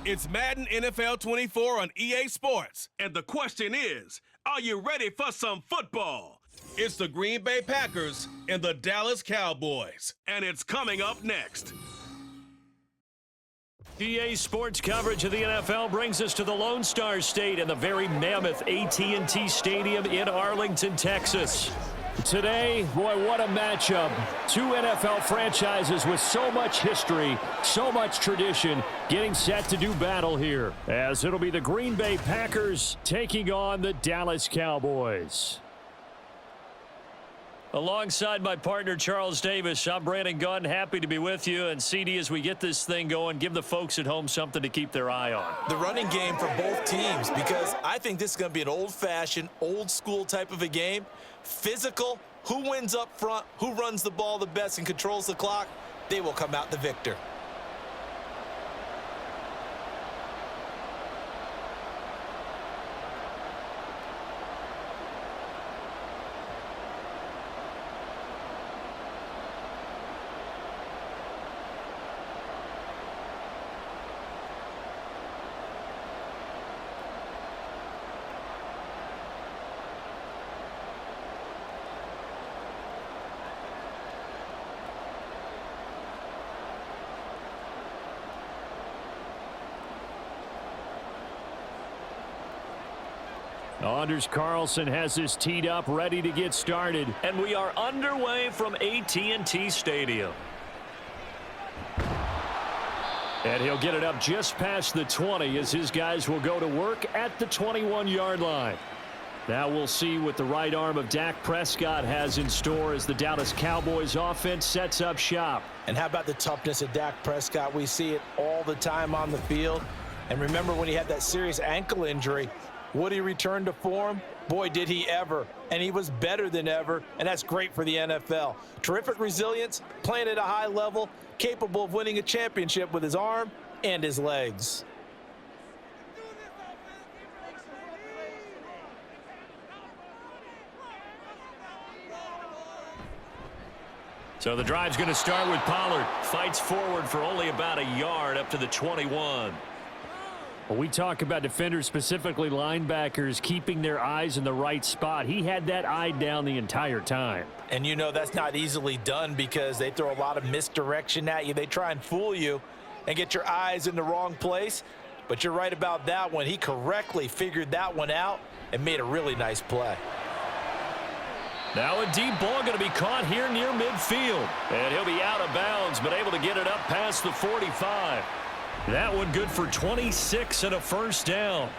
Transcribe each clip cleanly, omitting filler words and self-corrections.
It's Madden NFL 24 on EA Sports. And the question is, are you ready for some football? It's the Green Bay Packers and the Dallas Cowboys. And it's coming up next. EA Sports coverage of the NFL brings us to the Lone Star State and the very mammoth AT&T Stadium in Arlington, Texas. Today, boy, what a matchup. Two NFL franchises with so much history, so much tradition, getting set to do battle here, as it'll be the Green Bay Packers taking on the Dallas Cowboys. Alongside my partner, Charles Davis, I'm Brandon Gunn. Happy to be with you. And CD, as we get this thing going, give the folks at home something to keep their eye on. The running game for both teams, because I think this is going to be an old-fashioned, old-school type of a game. Physical, who wins up front, who runs the ball the best and controls the clock, they will come out the victor. Anders Carlson has this teed up, ready to get started. And we are underway from AT&T Stadium. And he'll get it up just past the 20 as his guys will go to work at the 21-yard line. Now we'll see what the right arm of Dak Prescott has in store as the Dallas Cowboys offense sets up shop. And how about the toughness of Dak Prescott? We see it all the time on the field. And remember when he had that serious ankle injury, would he return to form? Boy, did he ever. And he was better than ever, and that's great for the NFL. Terrific resilience, playing at a high level, capable of winning a championship with his arm and his legs. So the drive's going to start with Pollard. Fights forward for only about a yard up to the 21. Well, we talk about defenders, specifically linebackers, keeping their eyes in the right spot. He had that eye down the entire time. And you know that's not easily done because they throw a lot of misdirection at you. They try and fool you and get your eyes in the wrong place. But you're right about that one. He correctly figured that one out and made a really nice play. Now a deep ball going to be caught here near midfield. And he'll be out of bounds, but able to get it up past the 45. That one good for 26 and a first down.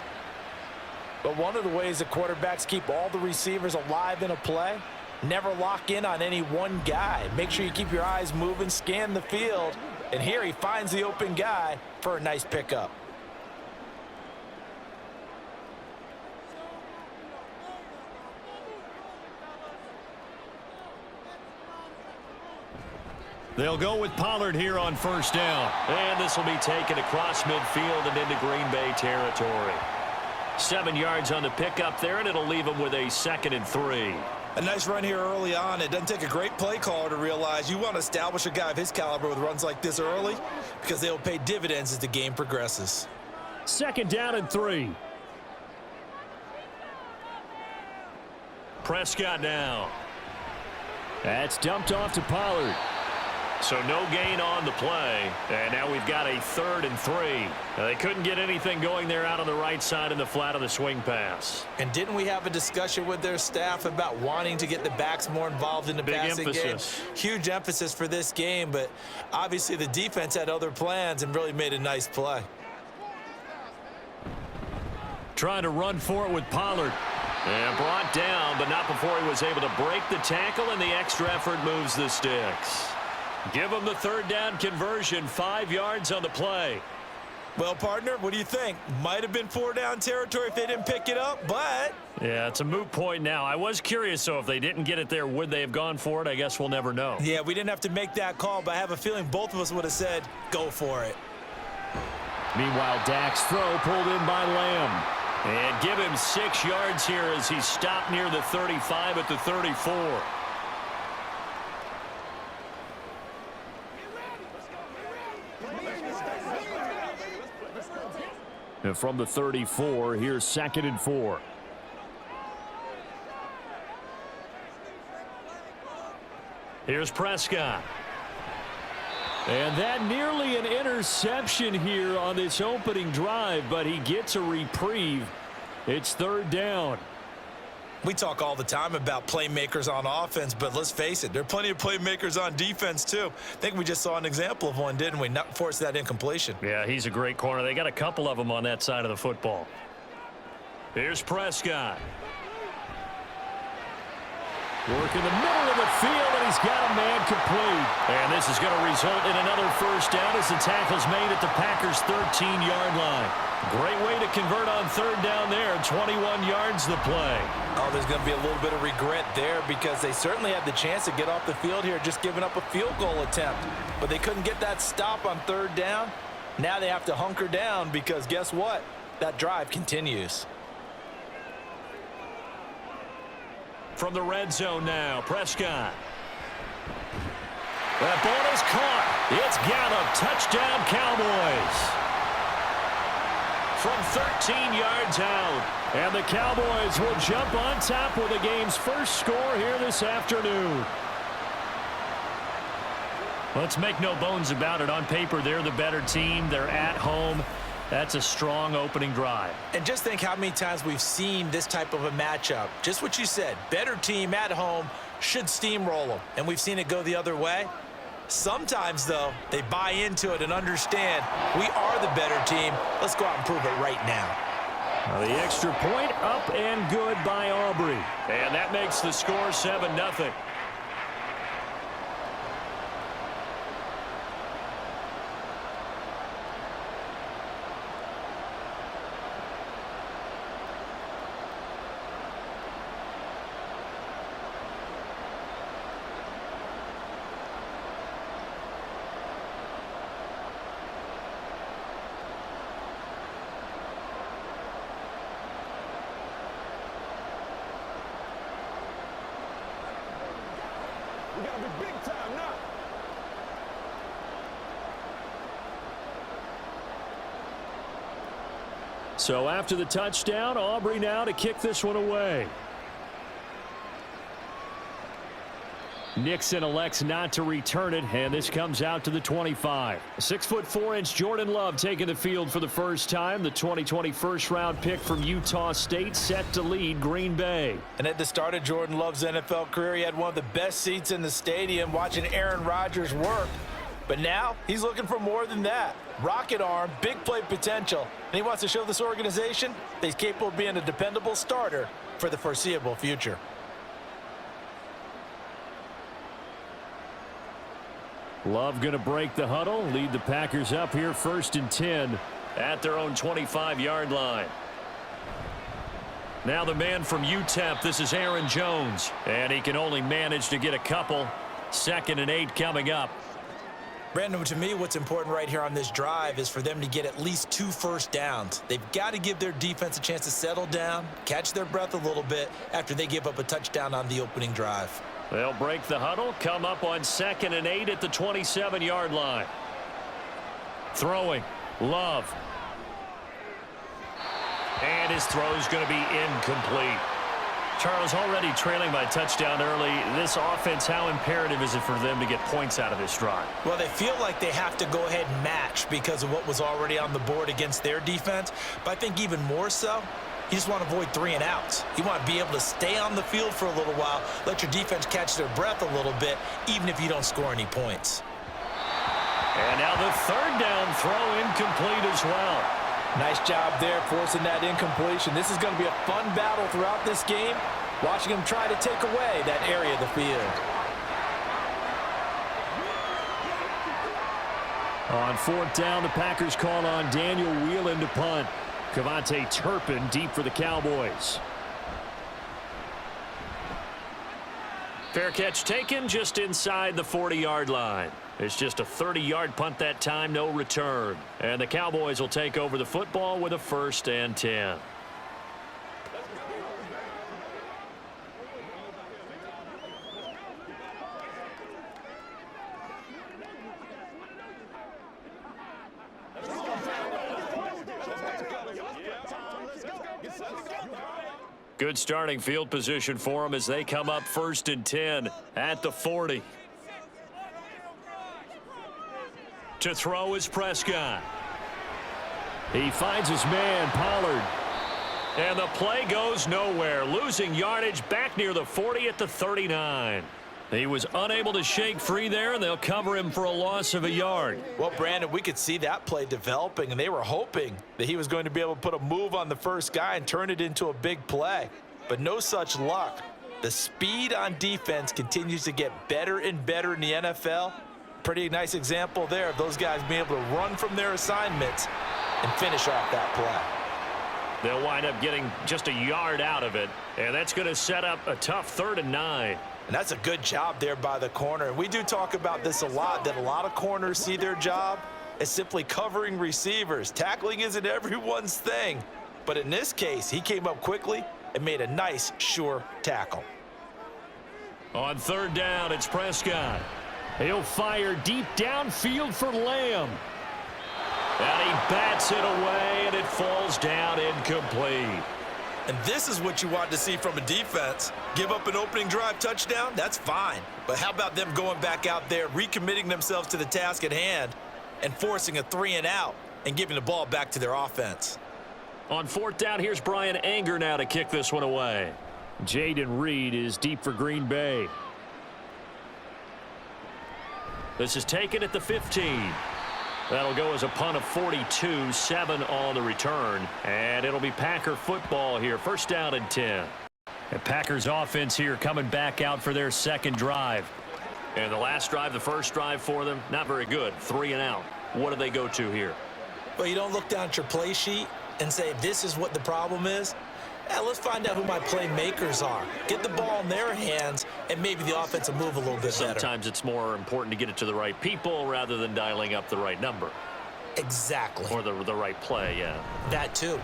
But one of the ways the quarterbacks keep all the receivers alive in a play, never lock in on any one guy. Make sure you keep your eyes moving, scan the field, and here he finds the open guy for a nice pickup. They'll go with Pollard here on first down. And this will be taken across midfield and into Green Bay territory. 7 yards on the pickup there, and it'll leave them with a 2nd and 3. A nice run here early on. It doesn't take a great play caller to realize you want to establish a guy of his caliber with runs like this early because they will pay dividends as the game progresses. 2nd down and 3. Prescott now. That's dumped off to Pollard. So no gain on the play, and now we've got a 3rd and 3. Now, they couldn't get anything going there out on the right side in the flat of the swing pass. And didn't we have a discussion with their staff about wanting to get the backs more involved in the passing game? Huge emphasis for this game, but obviously the defense had other plans and really made a nice play. Trying to run for it with Pollard. And brought down, but not before he was able to break the tackle, and the extra effort moves the sticks. Give them the 3rd down conversion, 5 yards on the play. Well, partner, what do you think? Might have been 4-down territory if they didn't pick it up, but... Yeah, it's a moot point now. I was curious, so if they didn't get it there, would they have gone for it? I guess we'll never know. Yeah, we didn't have to make that call, but I have a feeling both of us would have said, go for it. Meanwhile, Dak's throw pulled in by Lamb. And give him 6 yards here as he stopped near the 35 at the 34. And from the 34, here's 2nd and 4. Here's Prescott. And that nearly an interception here on this opening drive, but he gets a reprieve. It's 3rd down. We talk all the time about playmakers on offense, but let's face it, there are plenty of playmakers on defense too. I think we just saw an example of one, didn't we? Not force that incompletion. Yeah, he's a great corner. They got a couple of them on that side of the football. Here's Prescott. Work in the middle of the field, and he's got a man complete. And this is going to result in another first down as the tackle's made at the Packers' 13-yard line. Great way to convert on 3rd down there. 21 yards the play. Oh, there's going to be a little bit of regret there because they certainly had the chance to get off the field here, just giving up a field goal attempt. But they couldn't get that stop on 3rd down. Now they have to hunker down because guess what? That drive continues. From the red zone now, Prescott. That ball is caught. It's Gallup. Touchdown, Cowboys. From 13 yards out. And the Cowboys will jump on top with the game's first score here this afternoon. Let's make no bones about it. On paper, they're the better team. They're at home. That's a strong opening drive. And just think how many times we've seen this type of a matchup. Just what you said, better team at home should steamroll them. And we've seen it go the other way. Sometimes, though, they buy into it and understand we are the better team. Let's go out and prove it right now. The extra point up and good by Aubrey. And that makes the score 7-0. So after the touchdown, Aubrey now to kick this one away. Nixon elects not to return it, and this comes out to the 25. 6'4" Jordan Love taking the field for the first time. The 2020 first-round pick from Utah State set to lead Green Bay. And at the start of Jordan Love's NFL career, he had one of the best seats in the stadium watching Aaron Rodgers work. But now he's looking for more than that. Rocket arm, big play potential, and he wants to show this organization that he's capable of being a dependable starter for the foreseeable future. Love going to break the huddle, lead the Packers up here 1st and 10 at their own 25-yard line. Now the man from UTEP, this is Aaron Jones, and he can only manage to get a couple. 2nd and 8 coming up. Brandon, to me, what's important right here on this drive is for them to get at least 2 first downs. They've got to give their defense a chance to settle down, catch their breath a little bit after they give up a touchdown on the opening drive. They'll break the huddle, come up on 2nd and 8 at the 27-yard line. Throwing, Love. And his throw's going to be incomplete. Charles, already trailing by touchdown early. This offense, how imperative is it for them to get points out of this drive? Well, they feel like they have to go ahead and match because of what was already on the board against their defense. But I think even more so, you just want to avoid 3 and outs. You want to be able to stay on the field for a little while, let your defense catch their breath a little bit, even if you don't score any points. And now the 3rd down throw incomplete as well. Nice job there forcing that incompletion. This is going to be a fun battle throughout this game, watching them try to take away that area of the field. On 4th down, the Packers call on Daniel Whelan to punt. Kavontae Turpin deep for the Cowboys. Fair catch taken just inside the 40-yard line. It's just a 30-yard punt that time, no return. And the Cowboys will take over the football with a 1st and 10. Good starting field position for them as they come up 1st and 10 at the 40. To throw is Prescott. He finds his man, Pollard. And the play goes nowhere. Losing yardage back near the 40 at the 39. He was unable to shake free there, and they'll cover him for a loss of a yard. Well, Brandon, we could see that play developing, and they were hoping that he was going to be able to put a move on the first guy and turn it into a big play. But no such luck. The speed on defense continues to get better and better in the NFL. Pretty nice example there of those guys being able to run from their assignments and finish off that play. They'll wind up getting just a yard out of it, and that's going to set up a tough 3rd and 9. And that's a good job there by the corner. And we do talk about this a lot, that a lot of corners see their job as simply covering receivers. Tackling isn't everyone's thing. But in this case, he came up quickly and made a nice, sure tackle. On 3rd down, it's Prescott. He'll fire deep downfield for Lamb. And he bats it away, and it falls down incomplete. And this is what you want to see from a defense. Give up an opening drive touchdown, that's fine. But how about them going back out there, recommitting themselves to the task at hand, and forcing a 3-and-out and giving the ball back to their offense? On 4th down, here's Brian Anger now to kick this one away. Jaden Reed is deep for Green Bay. This is taken at the 15. That'll go as a punt of 42, 7 on the return. And it'll be Packer football here. 1st down and 10. And Packers offense here coming back out for their 2nd drive. And the last drive, the first drive for them, not very good. 3-and-out. What do they go to here? Well, you don't look down at your play sheet and say, this is what the problem is. Let's find out who my playmakers are. Get the ball in their hands, and maybe the offense will move a little bit better. Sometimes it's more important to get it to the right people rather than dialing up the right number. Exactly. Or the right play, yeah. That too.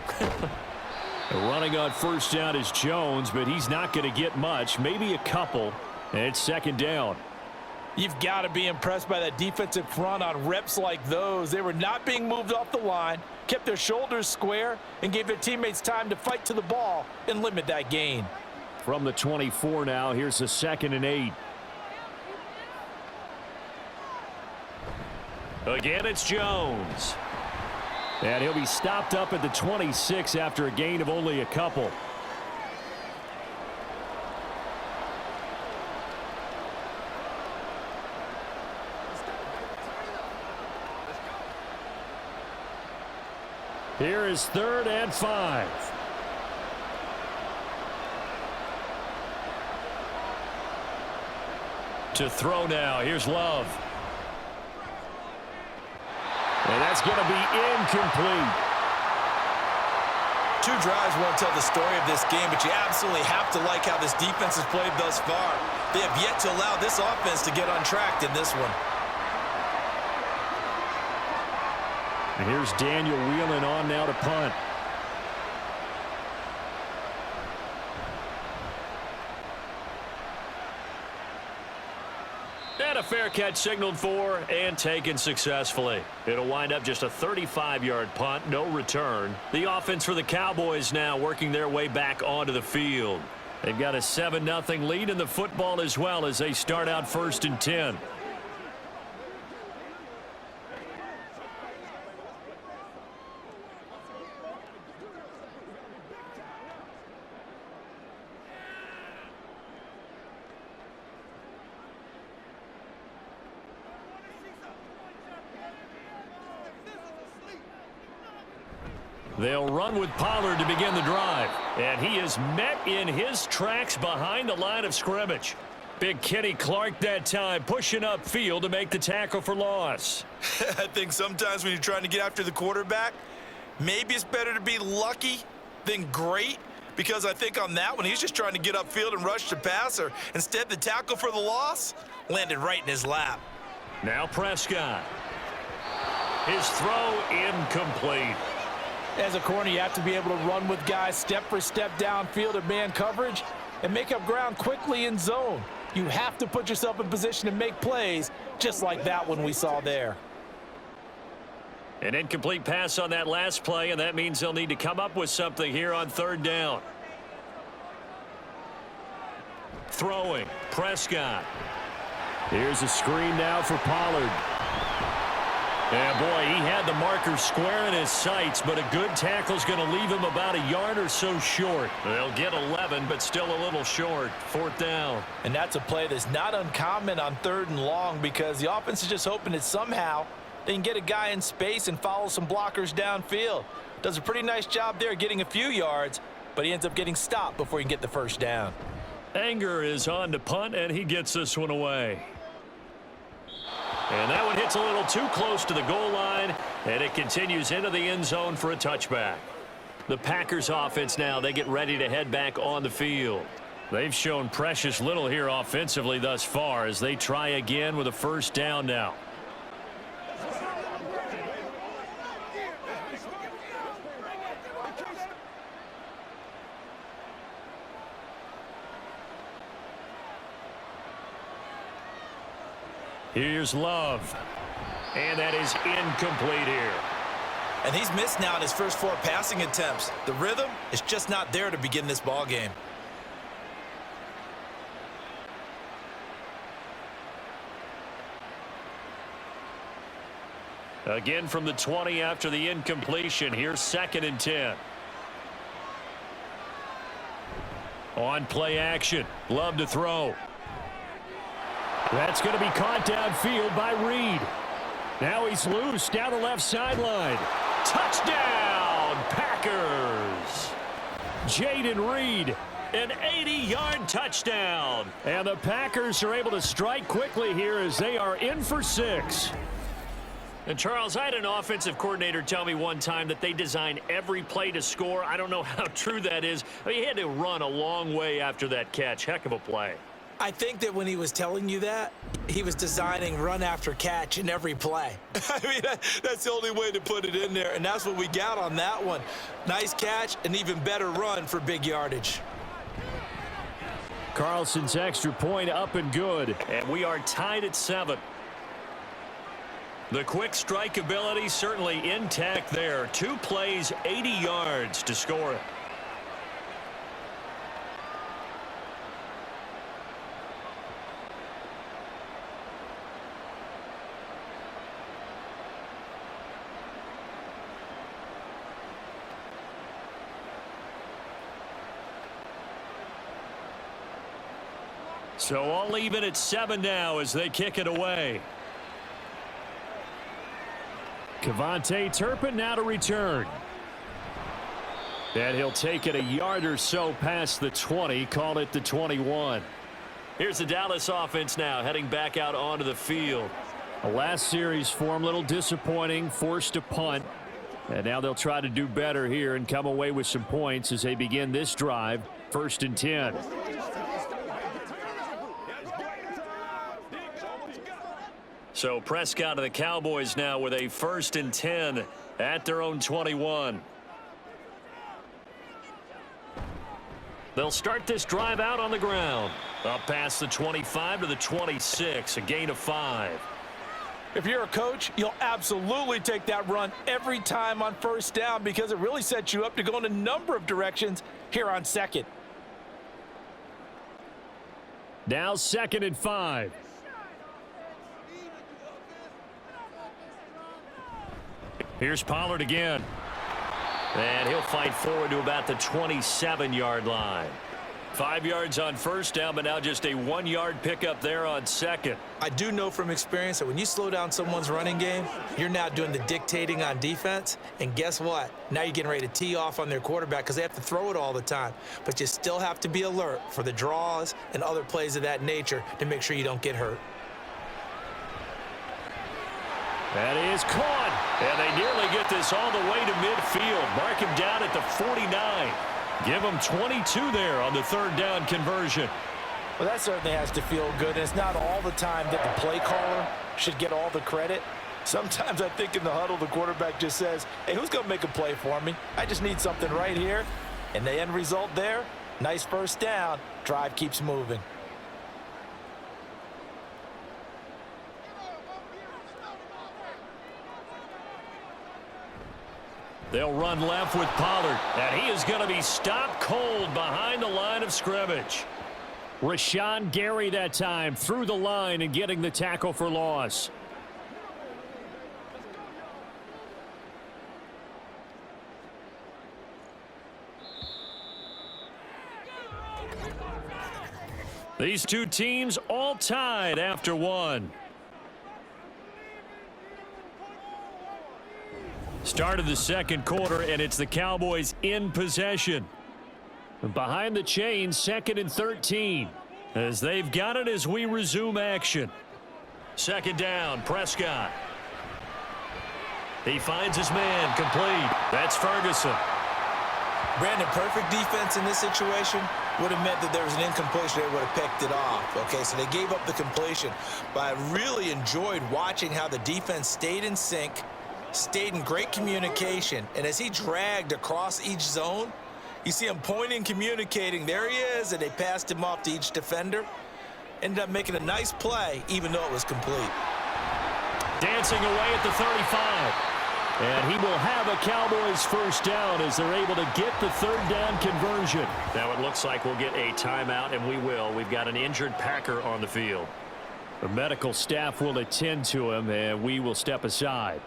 Running on 1st down is Jones, but he's not going to get much, maybe a couple. And it's 2nd down. You've got to be impressed by that defensive front on reps like those. They were not being moved off the line, kept their shoulders square, and gave their teammates time to fight to the ball and limit that gain. From the 24 now, here's the 2nd and 8. Again, it's Jones. And he'll be stopped up at the 26 after a gain of only a couple. Here is 3rd and 5. To throw now. Here's Love. And that's going to be incomplete. 2 drives won't tell the story of this game, but you absolutely have to like how this defense has played thus far. They have yet to allow this offense to get untracked in this one. And here's Daniel Whelan on now to punt. And a fair catch signaled for and taken successfully. It'll wind up just a 35-yard punt, no return. The offense for the Cowboys now working their way back onto the field. They've got a 7-0 lead in the football as well as they start out 1st and 10. They'll run with Pollard to begin the drive. And he is met in his tracks behind the line of scrimmage. Big Kenny Clark that time pushing upfield to make the tackle for loss. I think sometimes when you're trying to get after the quarterback, maybe it's better to be lucky than great. Because I think on that one, he's just trying to get upfield and rush the passer. Instead, the tackle for the loss landed right in his lap. Now Prescott. His throw incomplete. As a corner, you have to be able to run with guys step for step downfield in man coverage and make up ground quickly in zone. You have to put yourself in position to make plays just like that one we saw there. An incomplete pass on that last play, and that means they'll need to come up with something here on 3rd down. Throwing, Prescott. Here's a screen now for Pollard. Yeah, boy, he had the marker square in his sights, but a good tackle's going to leave him about a yard or so short. They'll get 11, but still a little short. 4th down. And that's a play that's not uncommon on 3rd and long because the offense is just hoping that somehow they can get a guy in space and follow some blockers downfield. Does a pretty nice job there getting a few yards, but he ends up getting stopped before he can get the 1st down. Anger is on to punt, and he gets this one away. And that one hits a little too close to the goal line, and it continues into the end zone for a touchback. The Packers offense now, they get ready to head back on the field. They've shown precious little here offensively thus far as they try again with a 1st down now. Here's Love. And that is incomplete here. And he's missed now in his first 4 passing attempts. The rhythm is just not there to begin this ball game. Again from the 20 after the incompletion. Here's 2nd and 10. On play action. Love to throw. That's going to be caught downfield by Reed. Now he's loose down the left sideline. Touchdown, Packers. Jaden Reed, an 80-yard touchdown. And the Packers are able to strike quickly here as they are in for 6. And, Charles, I had an offensive coordinator tell me one time that they design every play to score. I don't know how true that is. He had to run a long way after that catch. Heck of a play. I think that when he was telling you that, he was designing run after catch in every play. I mean, that's the only way to put it in there, and that's what we got on that one. Nice catch, an even better run for big yardage. Carlson's extra point up and good, and we are tied at 7. The quick strike ability certainly intact there. 2 plays, 80 yards to score it. So all even at 7 now as they kick it away. Kevontae Turpin now to return. And he'll take it a yard or so past the 20, call it the 21. Here's the Dallas offense now heading back out onto the field. The last series for him, a little disappointing, forced to punt. And now they'll try to do better here and come away with some points as they begin this drive, 1st and 10. So Prescott of the Cowboys now with a 1st and 10 at their own 21. They'll start this drive out on the ground. Up past the 25 to the 26, a gain of 5. If you're a coach, you'll absolutely take that run every time on 1st down because it really sets you up to go in a number of directions here on 2nd. Now 2nd and 5. Here's Pollard again. And he'll fight forward to about the 27-yard line. 5 yards on 1st down, but now just a 1-yard pickup there on 2nd. I do know from experience that when you slow down someone's running game, you're now doing the dictating on defense. And guess what? Now you're getting ready to tee off on their quarterback because they have to throw it all the time. But you still have to be alert for the draws and other plays of that nature to make sure you don't get hurt. That is caught. And they nearly get this all the way to midfield. Mark him down at the 49. Give him 22 there on the 3rd down conversion. Well, that certainly has to feel good. And it's not all the time that the play caller should get all the credit. Sometimes I think in the huddle, the quarterback just says, hey, who's going to make a play for me? I just need something right here. And the end result there, nice 1st down. Drive keeps moving. They'll run left with Pollard, and he is going to be stopped cold behind the line of scrimmage. Rashawn Gary that time through the line and getting the tackle for loss. These two teams all tied after one. Start of the second quarter, and it's the Cowboys in possession. Behind the chains, 2nd and 13. As they've got it as we resume action. 2nd down, Prescott. He finds his man, complete. That's Ferguson. Brandon, perfect defense in this situation would have meant that there was an incompletion. They would have picked it off. Okay, so they gave up the completion. But I really enjoyed watching how the defense stayed in sync, stayed in great communication. And as he dragged across each zone, you see him pointing, communicating. There he is, and they passed him off to each defender. Ended up making a nice play, even though it was complete. Dancing away at the 35. And he will have a Cowboys first down as they're able to get the 3rd down conversion. Now it looks like we'll get a timeout, and we will. We've got an injured Packer on the field. The medical staff will attend to him, and we will step aside.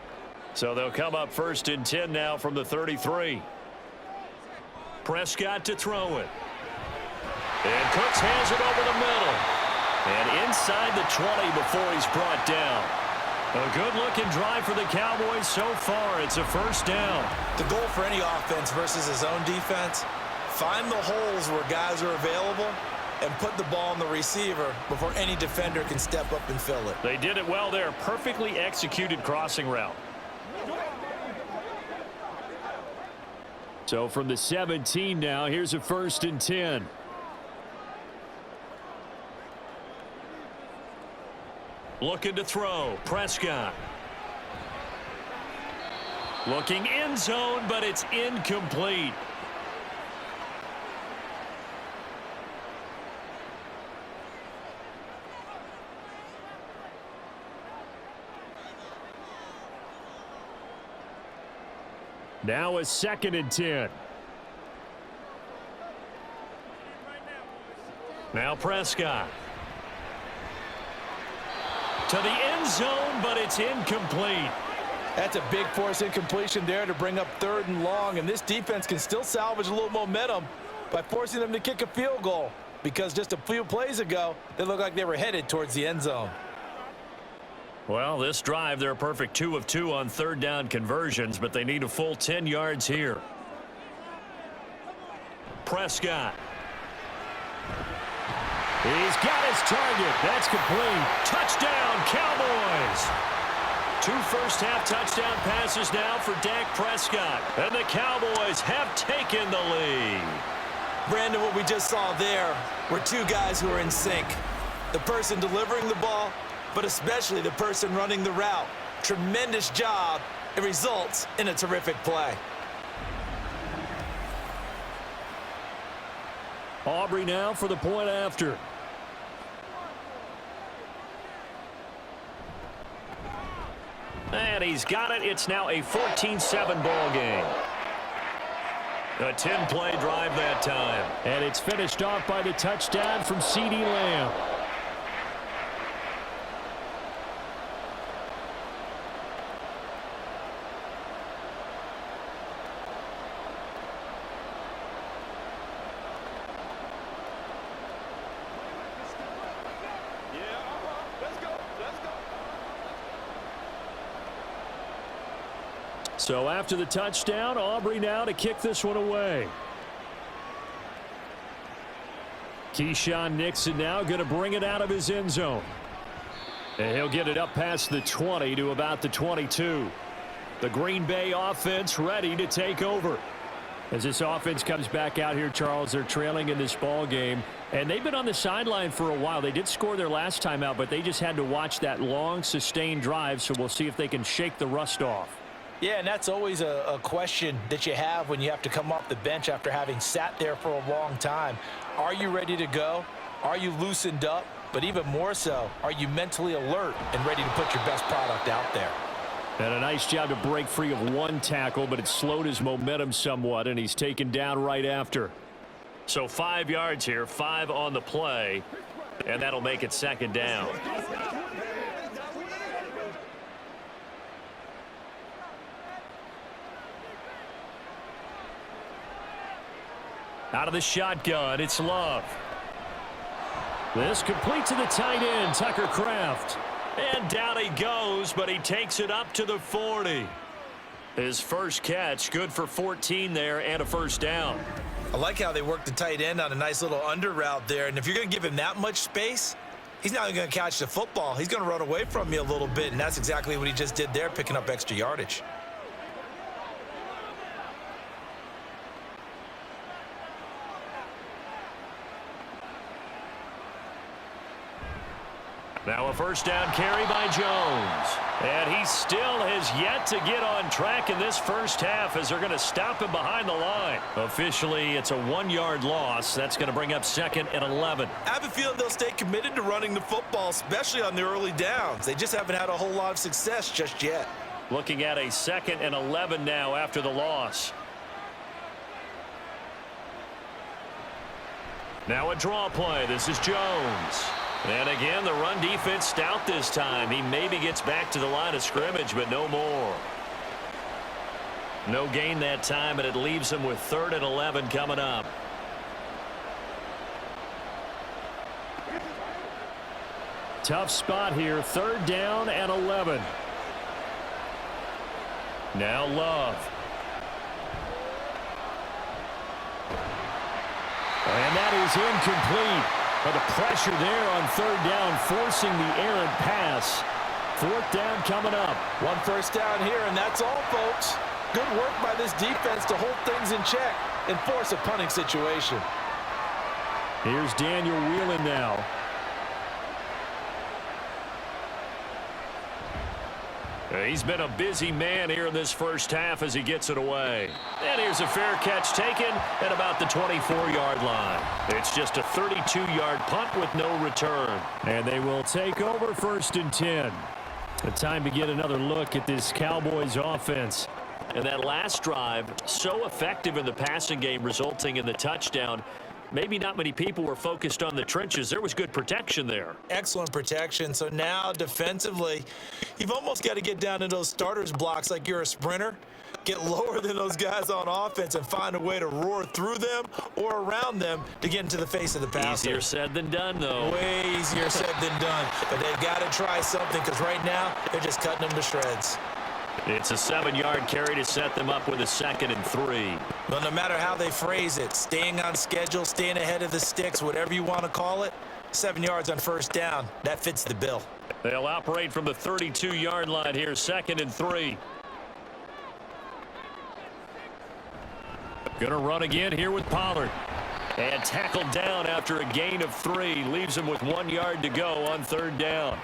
So they'll come up 1st and 10 now from the 33. Prescott to throw it. And Cooks has it over the middle. And inside the 20 before he's brought down. A good-looking drive for the Cowboys so far. It's a first down. The goal for any offense versus his own defense, find the holes where guys are available and put the ball on the receiver before any defender can step up and fill it. They did it well there. Perfectly executed crossing route. So from the 17 now, here's a 1st and 10. Looking to throw. Prescott. Looking end zone, but it's incomplete. Now a 2nd and 10. Now Prescott. To the end zone, but it's incomplete. That's a big force incompletion there to bring up 3rd and long, and this defense can still salvage a little momentum by forcing them to kick a field goal, because just a few plays ago, they looked like they were headed towards the end zone. Well, this drive, they're a perfect 2 of 2 on 3rd down conversions, but they need a full 10 yards here. Prescott. He's got his target. That's complete. Touchdown, Cowboys. 2 first-half touchdown passes now for Dak Prescott. And the Cowboys have taken the lead. Brandon, what we just saw there were 2 guys who are in sync. The person delivering the ball, but especially the person running the route. Tremendous job. It results in a terrific play. Aubrey now for the point after. And he's got it. It's now a 14-7 ball game. A 10-play drive that time. And it's finished off by the touchdown from CeeDee Lamb. So after the touchdown, Aubrey now to kick this one away. Keyshawn Nixon now going to bring it out of his end zone. And he'll get it up past the 20 to about the 22. The Green Bay offense ready to take over. As this offense comes back out here, Charles, they're trailing in this ball game. And they've been on the sideline for a while. They did score their last time out, but they just had to watch that long, sustained drive. So we'll see if they can shake the rust off. Yeah, and that's always a question that you have when you have to come off the bench after having sat there for a long time. Are you ready to go? Are you loosened up? But even more so, are you mentally alert and ready to put your best product out there? And a nice job to break free of one tackle, but it slowed his momentum somewhat, and he's taken down right after. So 5 yards here, 5 on the play, and that'll make it second down. Out of the shotgun, it's Love. This complete to the tight end, Tucker Kraft. And down he goes, but he takes it up to the 40. His first catch, good for 14 there and a first down. I like how they work the tight end on a nice little under route there. And if you're going to give him that much space, he's not going to catch the football. He's going to run away from you a little bit, and that's exactly what he just did there, picking up extra yardage. Now a first down carry by Jones. And he still has yet to get on track in this first half as they're going to stop him behind the line. Officially, it's a 1-yard loss. That's going to bring up 2nd and 11. I have a feeling they'll stay committed to running the football, especially on the early downs. They just haven't had a whole lot of success just yet. Looking at a 2nd and 11 now after the loss. Now a draw play. This is Jones. And again, the run defense stout this time. He maybe gets back to the line of scrimmage, but no more. No gain that time, and it leaves him with 3rd and 11 coming up. Tough spot here, 3rd down and 11. Now Love. And that is incomplete. But the pressure there on 3rd down, forcing the errant pass. 4th down coming up. 1 first down here, and that's all, folks. Good work by this defense to hold things in check and force a punting situation. Here's Daniel Whelan now. He's been a busy man here in this first half as he gets it away. And here's a fair catch taken at about the 24-yard line. It's just a 32-yard punt with no return. And they will take over 1st and 10. The time to get another look at this Cowboys offense. And that last drive, so effective in the passing game, resulting in the touchdown. Maybe not many people were focused on the trenches. There was good protection there. Excellent protection. So now defensively, you've almost got to get down to those starters blocks like you're a sprinter. Get lower than those guys on offense and find a way to roar through them or around them to get into the face of the passer. Easier said than done, though. Way easier said than done. But they've got to try something because right now they're just cutting them to shreds. It's a 7-yard carry to set them up with a 2nd and 3. Well, no matter how they phrase it, staying on schedule, staying ahead of the sticks, whatever you want to call it, 7 yards on 1st down, that fits the bill. They'll operate from the 32-yard line here, 2nd and 3. Gonna run again here with Pollard. And tackled down after a gain of 3. Leaves him with 1 yard to go on 3rd down.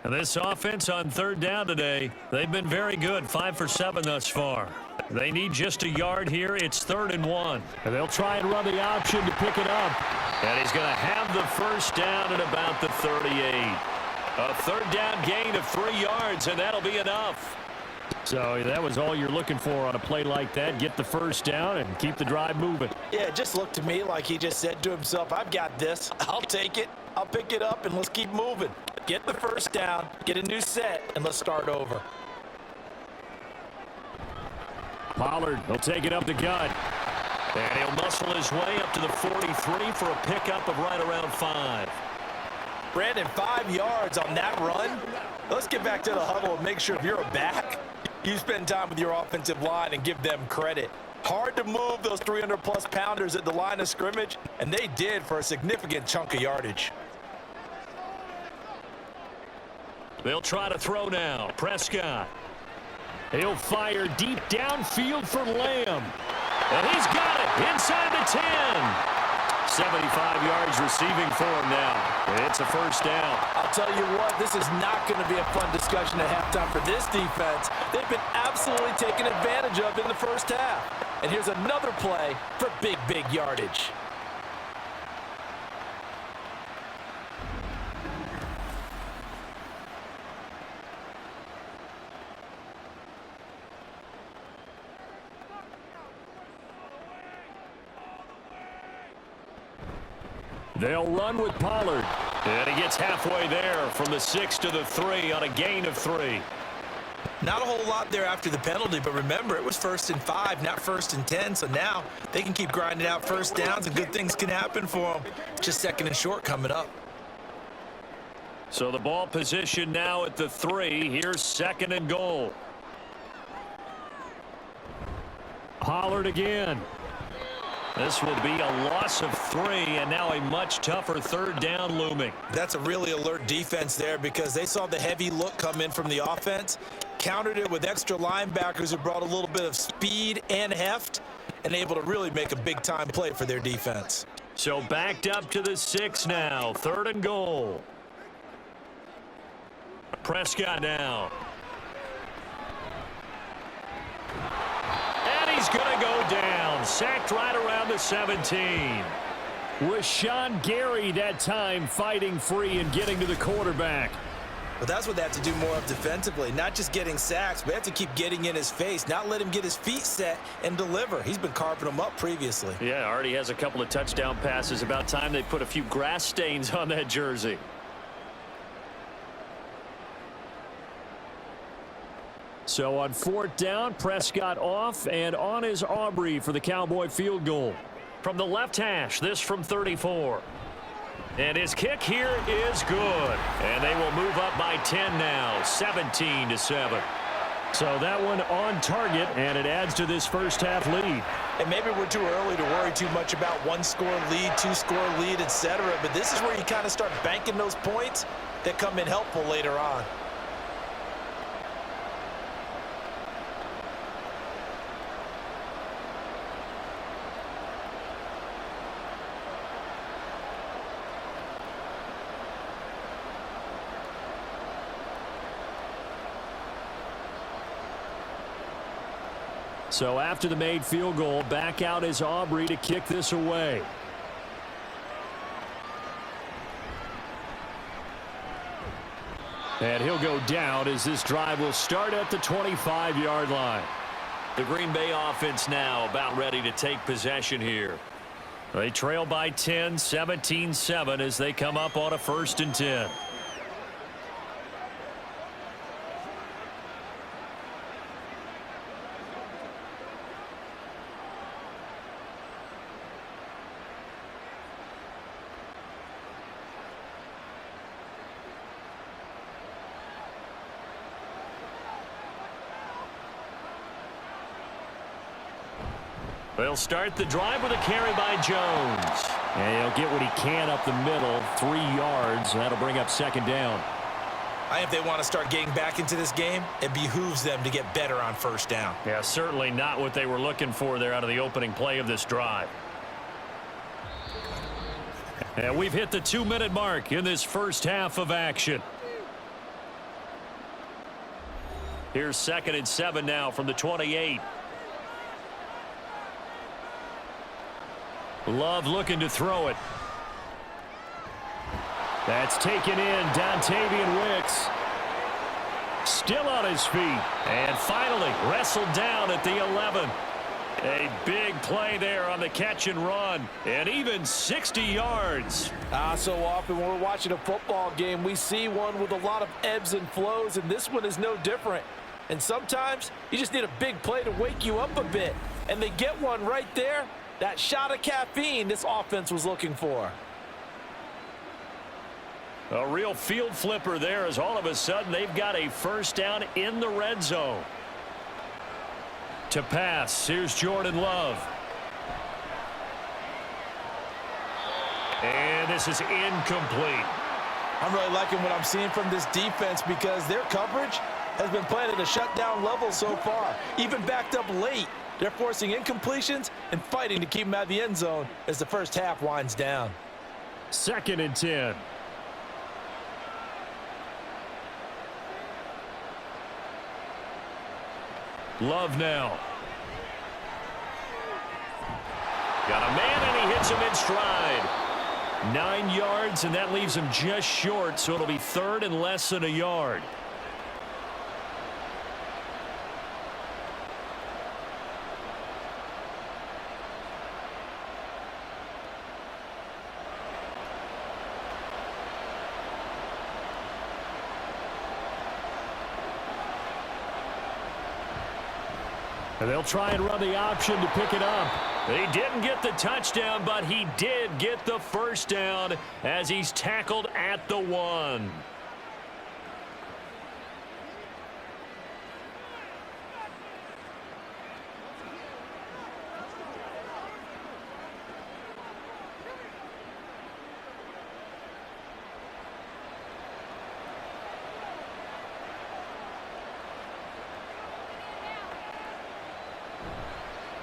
And this offense on 3rd down today, they've been very good, 5 for 7 thus far. They need just a yard here. It's 3rd and 1. And they'll try and run the option to pick it up. And he's going to have the first down at about the 38. A 3rd down gain of 3 yards, and that'll be enough. So that was all you're looking for on a play like that. Get the first down and keep the drive moving. Yeah, it just looked to me like he just said to himself, I've got this. I'll take it. I'll pick it up, and let's keep moving. Get the first down, get a new set, and let's start over. Pollard, he'll take it up the gut. And he'll muscle his way up to the 43 for a pickup of right around 5. Brandon, 5 yards on that run. Let's get back to the huddle and make sure if you're a back, you spend time with your offensive line and give them credit. Hard to move those 300-plus pounders at the line of scrimmage, and they did for a significant chunk of yardage. They'll try to throw now. Prescott. He'll fire deep downfield for Lamb. And he's got it inside the 10. 75 yards receiving for him now. It's a first down. I'll tell you what, this is not going to be a fun discussion at halftime for this defense. They've been absolutely taken advantage of in the first half. And here's another play for big yardage. They'll run with Pollard. And he gets halfway there from the 6 to the 3 on a gain of 3. Not a whole lot there after the penalty, but remember, it was 1st and 5, not 1st and 10, so now they can keep grinding out first downs and good things can happen for them. Just 2nd and short coming up. So the ball position now at the 3. Here's 2nd and goal. Pollard again. This will be a loss of 3, and now a much tougher 3rd down looming. That's a really alert defense there because they saw the heavy look come in from the offense, countered it with extra linebackers who brought a little bit of speed and heft, and able to really make a big-time play for their defense. So backed up to the 6 now, 3rd and goal. Prescott now. And he's going to go down. Sacked right around the 17. Was Sean Gary that time fighting free and getting to the quarterback. But that's what they have to do more of defensively. Not just getting sacks, but they have to keep getting in his face. Not let him get his feet set and deliver. He's been carving them up previously. Yeah, already has a couple of touchdown passes. About time they put a few grass stains on that jersey. So on 4th down, Prescott off, and on is Aubrey for the Cowboy field goal. From the left hash, this from 34. And his kick here is good. And they will move up by 10 now, 17-7. So that one on target, and it adds to this first half lead. And maybe we're too early to worry too much about 1-score lead, 2-score lead, etc. But this is where you kind of start banking those points that come in helpful later on. So after the made field goal, back out is Aubrey to kick this away. And he'll go down as this drive will start at the 25-yard line. The Green Bay offense now about ready to take possession here. They trail by 10, 17-7 as they come up on a 1st and 10. They'll start the drive with a carry by Jones. And he'll get what he can up the middle, 3 yards. That'll bring up 2nd down. I think if they want to start getting back into this game, it behooves them to get better on 1st down. Yeah, certainly not what they were looking for there out of the opening play of this drive. And we've hit the 2-minute mark in this first half of action. Here's 2nd and 7 now from the 28. Love looking to throw it. That's taken in. Dontavian Wicks. Still on his feet. And finally wrestled down at the 11. A big play there on the catch and run. And even 60 yards. So often when we're watching a football game, we see one with a lot of ebbs and flows, and this one is no different. And sometimes you just need a big play to wake you up a bit. And they get one right there. That shot of caffeine this offense was looking for. A real field flipper there as all of a sudden they've got a 1st down in the red zone. To pass, here's Jordan Love. And this is incomplete. I'm really liking what I'm seeing from this defense because their coverage has been playing at a shutdown level so far. Even backed up late, they're forcing incompletions and fighting to keep them out of the end zone as the first half winds down. 2nd and 10. Love now. Got a man, and he hits him in stride. 9 yards, and that leaves him just short, so it'll be 3rd and less than a yard. And they'll try and run the option to pick it up. He didn't get the touchdown, but he did get the first down as he's tackled at the 1.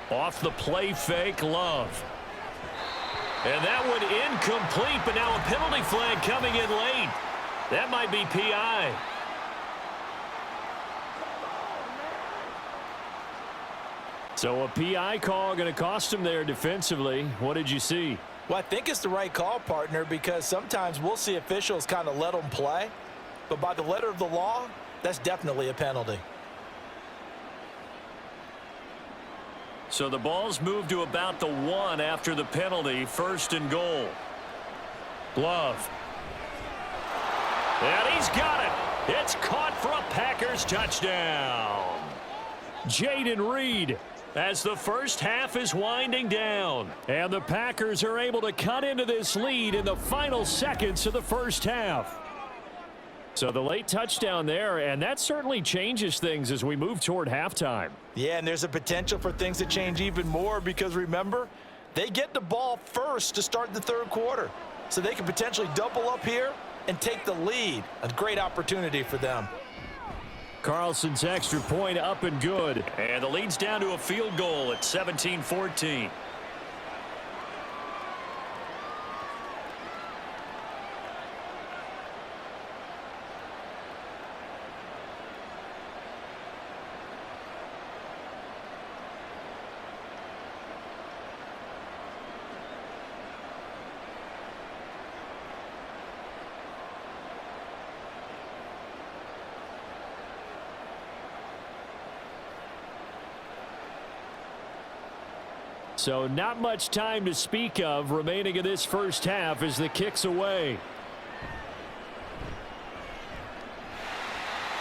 Off the play fake, Love. And that one incomplete, but now a penalty flag coming in late. That might be PI. So a PI call going to cost him there defensively. What did you see? Well, I think it's the right call, partner, because sometimes we'll see officials kind of let them play. But by the letter of the law, that's definitely a penalty. So the ball's moved to about the 1 after the penalty. 1st and goal. Love. And he's got it. It's caught for a Packers touchdown. Jaden Reed as the first half is winding down. And the Packers are able to cut into this lead in the final seconds of the first half. So the late touchdown there, and that certainly changes things as we move toward halftime. Yeah, and there's a potential for things to change even more because, remember, they get the ball first to start the third quarter. So they can potentially double up here and take the lead. A great opportunity for them. Carlson's extra point up and good. And the lead's down to a field goal at 17-14. So not much time to speak of remaining in this first half as the kick's away.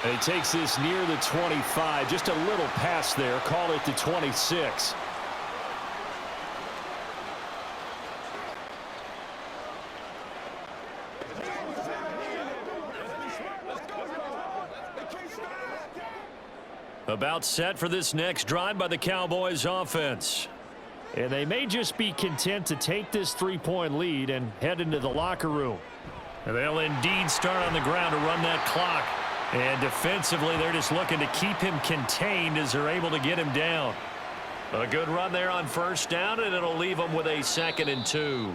And he takes this near the 25. Just a little pass there. Call it the 26. About set for this next drive by the Cowboys offense. And they may just be content to take this 3-point lead and head into the locker room. And they'll indeed start on the ground to run that clock. And defensively, they're just looking to keep him contained as they're able to get him down. A good run there on first down, and it'll leave them with a 2nd and 2.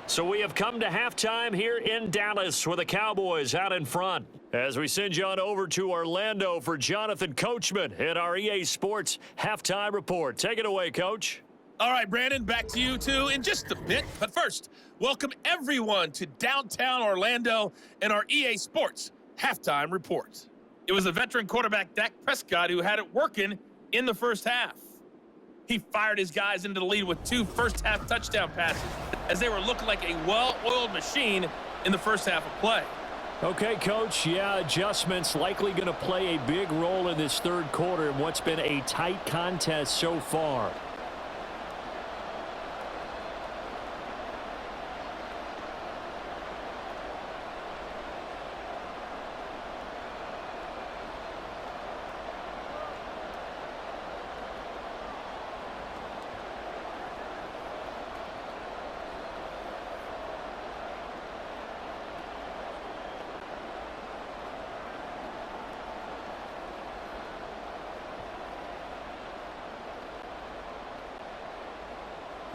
So we have come to halftime here in Dallas with the Cowboys out in front. As we send you on over to Orlando for Jonathan Coachman at our EA Sports Halftime Report. Take it away, Coach. All right, Brandon, back to you two in just a bit. But first, welcome everyone to downtown Orlando and our EA Sports Halftime Report. It was the veteran quarterback Dak Prescott who had it working in the first half. He fired his guys into the lead with 2 first-half touchdown passes as they were looking like a well-oiled machine in the first half of play. Okay, Coach, yeah, adjustments likely going to play a big role in this third quarter in what's been a tight contest so far.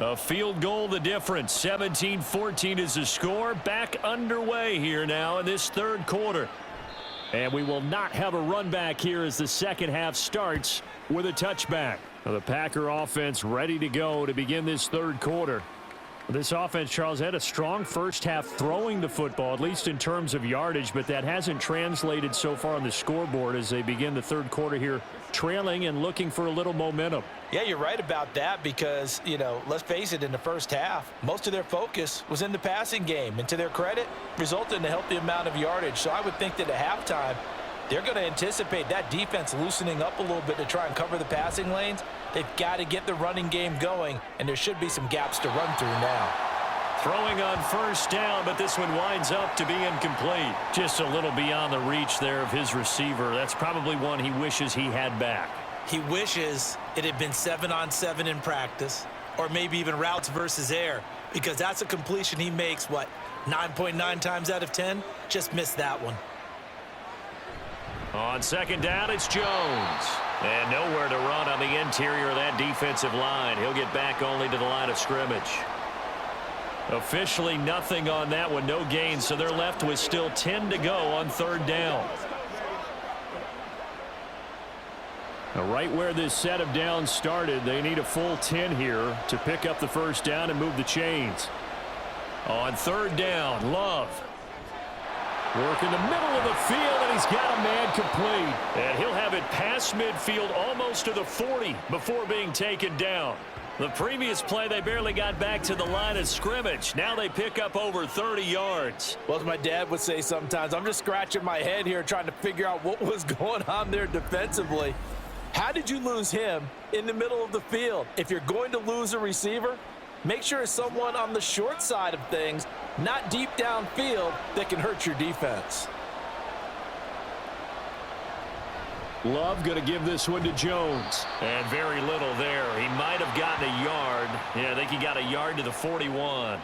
A field goal the difference. 17-14 is the score. Back underway here now in this third quarter. And we will not have a run back here as the second half starts with a touchback. Now the Packer offense ready to go to begin this third quarter. This offense, Charles, had a strong first half throwing the football, at least in terms of yardage, but that hasn't translated so far on the scoreboard as they begin the third quarter here, trailing and looking for a little momentum. Yeah, you're right about that because, you know, let's face it, in the first half, most of their focus was in the passing game. And to their credit, resulted in a healthy amount of yardage. So I would think that at halftime, They're going to anticipate that defense loosening up a little bit to try and cover the passing lanes. They've got to get the running game going, and there should be some gaps to run through now. Throwing on first down, but this one winds up to be incomplete. Just a little beyond the reach there of his receiver. That's probably one he wishes he had back. He wishes it had been 7-on-7 in practice, or maybe even routes versus air, because that's a completion he makes, 9.9 times out of 10? Just missed that one. On second down, it's Jones. And nowhere to run on the interior of that defensive line. He'll get back only to the line of scrimmage. Officially nothing on that one, no gain, so they're left with still 10 to go on third down. Now, right where this set of downs started, they need a full 10 here to pick up the first down and move the chains. On third down, Love. Work in the middle of the field, and he's got a man complete. And he'll have it past midfield almost to the 40 before being taken down. The previous play, they barely got back to the line of scrimmage. Now they pick up over 30 yards. Well, as my dad would say sometimes, I'm just scratching my head here trying to figure out what was going on there defensively. How did you lose him in the middle of the field? If you're going to lose a receiver, make sure it's someone on the short side of things, not deep downfield, that can hurt your defense. Love going to give this one to Jones. And very little there. He might have gotten a yard. Yeah, I think he got a yard to the 41.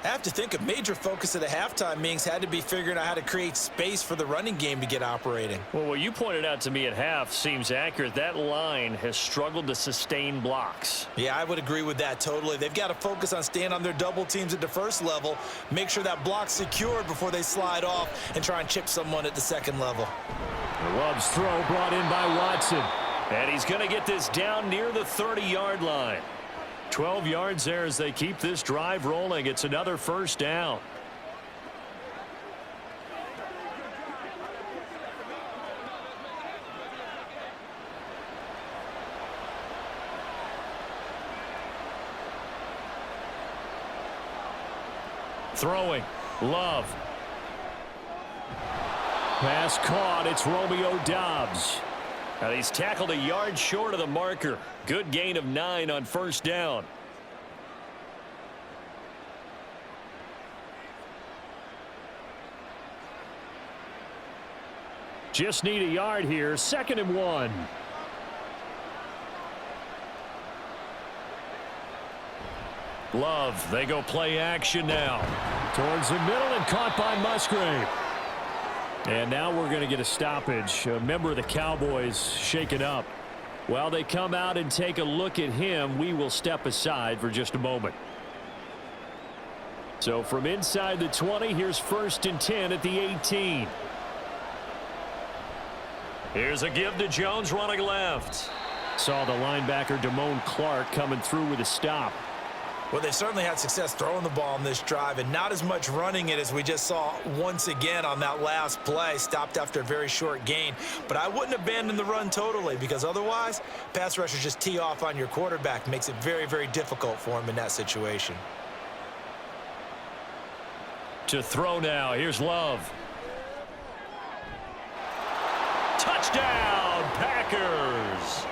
I have to think a major focus of the halftime meetings had to be figuring out how to create space for the running game to get operating. Well, what you pointed out to me at half seems accurate. That line has struggled to sustain blocks. Yeah, I would agree with that totally. They've got to focus on staying on their double teams at the first level, make sure that block's secured before they slide off and try and chip someone at the second level. Love's throw brought in by Watson. And he's going to get this down near the 30-yard line. 12 yards there as they keep this drive rolling. It's another first down. Throwing. Love. Pass caught. It's Romeo Doubs. And he's tackled a yard short of the marker. Good gain of 9 on first down. Just need a yard here. 2nd and 1. Love. They go play action now. Towards the middle and caught by Musgrave. And now we're going to get a stoppage. A member of the Cowboys shaken up. While they come out and take a look at him, we will step aside for just a moment. So from inside the 20, here's 1st and 10 at the 18. Here's a give to Jones running left. Saw the linebacker Damone Clark coming through with a stop. Well, they've certainly had success throwing the ball on this drive and not as much running it as we just saw once again on that last play. Stopped after a very short gain. But I wouldn't abandon the run totally because otherwise, pass rushers just tee off on your quarterback. Makes it very, very difficult for him in that situation. To throw now. Here's Love. Touchdown, Packers.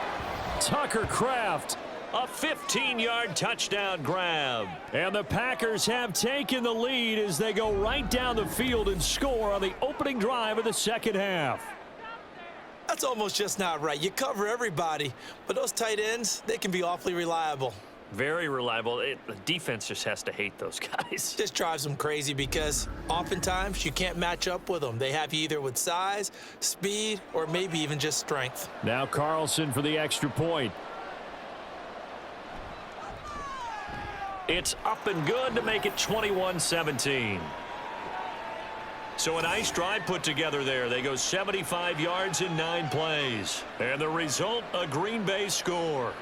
Tucker Kraft. A 15-yard touchdown grab. And the Packers have taken the lead as they go right down the field and score on the opening drive of the second half. That's almost just not right. You cover everybody, but those tight ends, they can be awfully reliable. Very reliable. The defense just has to hate those guys. Just drives them crazy because oftentimes you can't match up with them. They have you either with size, speed, or maybe even just strength. Now Carlson for the extra point. It's up and good to make it 21-17. So a nice drive put together there. They go 75 yards in 9 plays. And the result, a Green Bay score.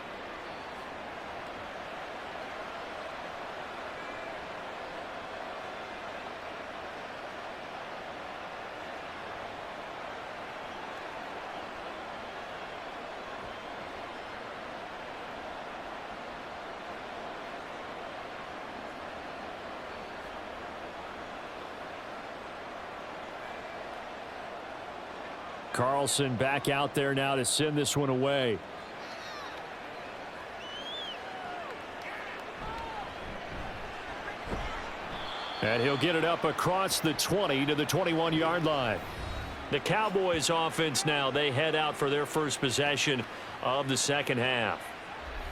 Carlson back out there now to send this one away. And he'll get it up across the 20 to the 21-yard line. The Cowboys offense now, they head out for their first possession of the second half.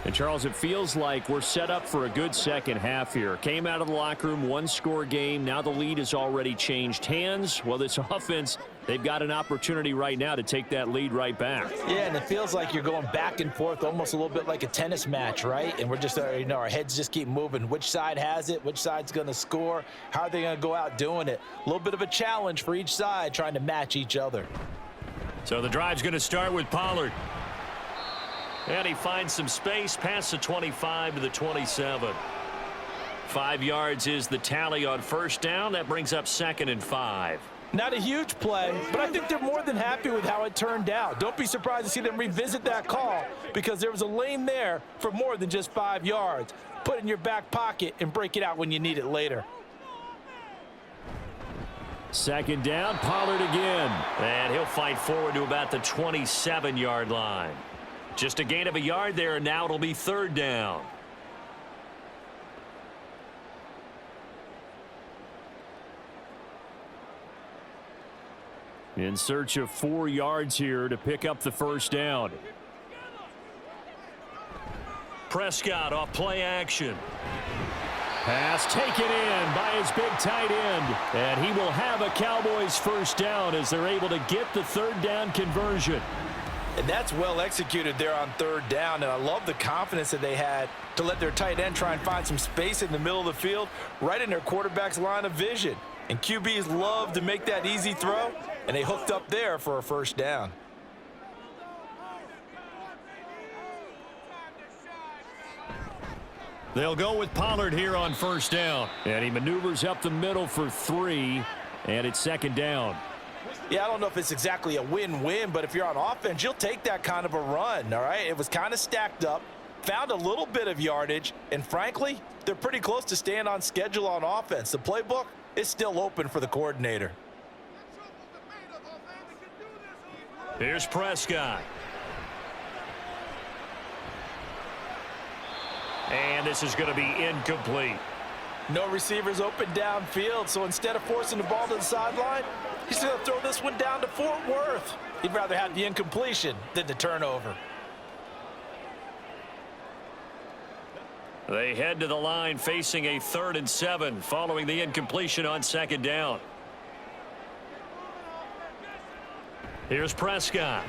And, Charles, it feels like we're set up for a good second half here. Came out of the locker room, one-score game. Now the lead has already changed hands. Well, this offense, they've got an opportunity right now to take that lead right back. Yeah, and it feels like you're going back and forth, almost a little bit like a tennis match, right? And we're just, our heads just keep moving. Which side has it? Which side's going to score? How are they going to go out doing it? A little bit of a challenge for each side, trying to match each other. So the drive's going to start with Pollard. And he finds some space past the 25 to the 27. 5 yards is the tally on first down. That brings up 2nd and 5. Not a huge play, but I think they're more than happy with how it turned out. Don't be surprised to see them revisit that call because there was a lane there for more than just 5 yards. Put it in your back pocket and break it out when you need it later. 2nd down, Pollard again. And he'll fight forward to about the 27-yard line. Just a gain of a yard there, and now it'll be 3rd down. In search of 4 yards here to pick up the first down. Prescott off play action. Pass taken in by his big tight end. And he will have a Cowboys first down as they're able to get the 3rd down conversion. And that's well executed there on 3rd down. And I love the confidence that they had to let their tight end try and find some space in the middle of the field, right in their quarterback's line of vision. And QBs love to make that easy throw, and they hooked up there for a first down. They'll go with Pollard here on first down. And he maneuvers up the middle for 3, and it's 2nd down. Yeah, I don't know if it's exactly a win-win, but if you're on offense, you'll take that kind of a run, all right? It was kind of stacked up, found a little bit of yardage, and frankly, they're pretty close to staying on schedule on offense. The playbook is still open for the coordinator. Here's Prescott. And this is going to be incomplete. No receivers open downfield, so instead of forcing the ball to the sideline, he's going to throw this one down to Fort Worth. He'd rather have the incompletion than the turnover. They head to the line facing a 3rd and 7 following the incompletion on 2nd down. Here's Prescott.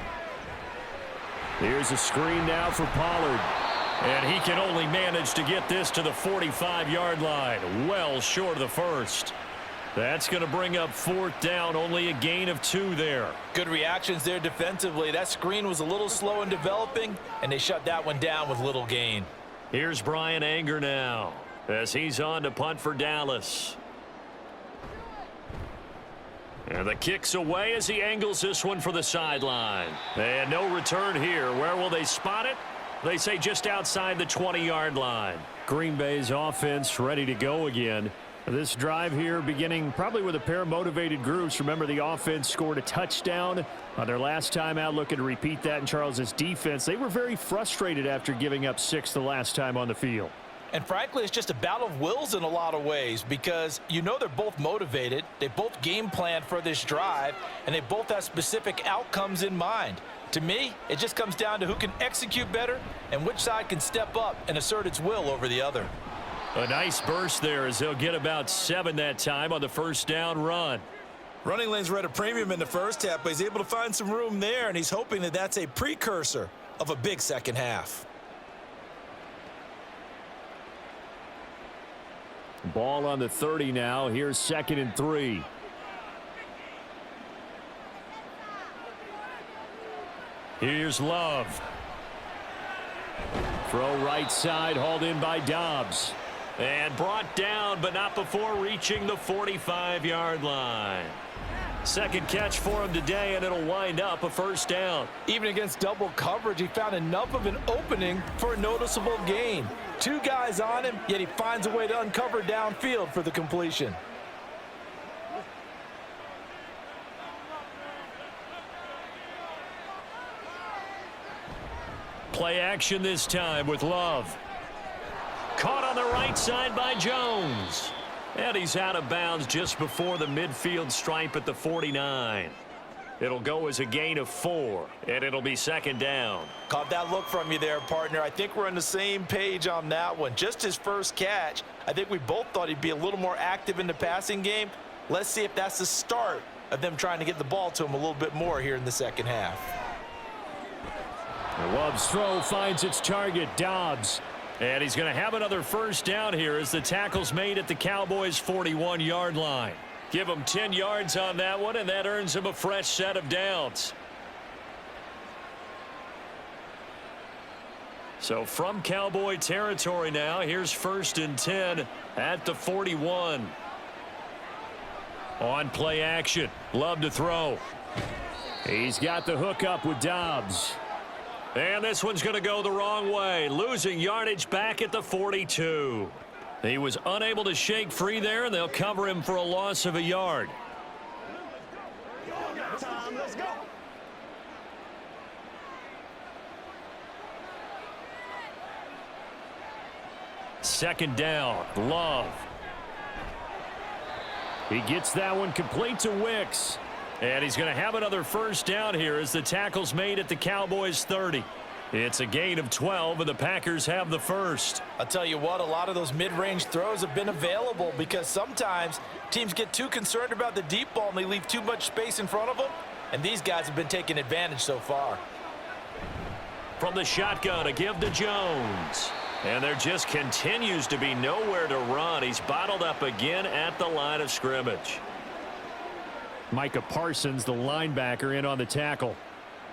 Here's a screen now for Pollard. And he can only manage to get this to the 45-yard line, well short of the first. That's going to bring up 4th down, only a gain of 2 there. Good reactions there defensively. That screen was a little slow in developing, and they shut that one down with little gain. Here's Brian Anger now as he's on to punt for Dallas. And the kick's away as he angles this one for the sideline. And no return here. Where will they spot it? They say just outside the 20-yard line. Green Bay's offense ready to go again. This drive here beginning probably with a pair of motivated groups. Remember, the offense scored a touchdown on their last time out. Looking to repeat that in Charles's defense. They were very frustrated after giving up 6 the last time on the field. And frankly, it's just a battle of wills in a lot of ways because you know they're both motivated. They both game planned for this drive, and they both have specific outcomes in mind. To me, it just comes down to who can execute better and which side can step up and assert its will over the other. A nice burst there as they'll get about 7 that time on the first down run. Running lanes were at a premium in the first half, but he's able to find some room there, and he's hoping that that's a precursor of a big second half. Ball on the 30 now. Here's 2nd and 3. Here's Love. Throw right side, hauled in by Dobbs. And brought down, but not before reaching the 45-yard line. Second catch for him today, and it'll wind up a first down. Even against double coverage, he found enough of an opening for a noticeable gain. 2 guys on him, yet he finds a way to uncover downfield for the completion. Play action this time with Love. Caught on the right side by Jones. And he's out of bounds just before the midfield stripe at the 49. It'll go as a gain of 4, and it'll be second down. Caught that look from you there, partner. I think we're on the same page on that one. Just his first catch. I think we both thought he'd be a little more active in the passing game. Let's see if that's the start of them trying to get the ball to him a little bit more here in the second half. Love's throw finds its target, Dobbs. And he's going to have another first down here as the tackle's made at the Cowboys' 41-yard line. Give him 10 yards on that one, and that earns him a fresh set of downs. So from Cowboy territory now, here's 1st and 10 at the 41. On play action, Love to throw. He's got the hook up with Dobbs. And this one's going to go the wrong way, losing yardage back at the 42. He was unable to shake free there, and they'll cover him for a loss of a yard. Let's go. Second down, Love. He gets that one complete to Wicks. And he's going to have another first down here as the tackle's made at the Cowboys' 30. It's a gain of 12, and the Packers have the first. I'll tell you what, a lot of those mid-range throws have been available because sometimes teams get too concerned about the deep ball and they leave too much space in front of them, and these guys have been taking advantage so far. From the shotgun, a give to Jones. And there just continues to be nowhere to run. He's bottled up again at the line of scrimmage. Micah Parsons, the linebacker, in on the tackle.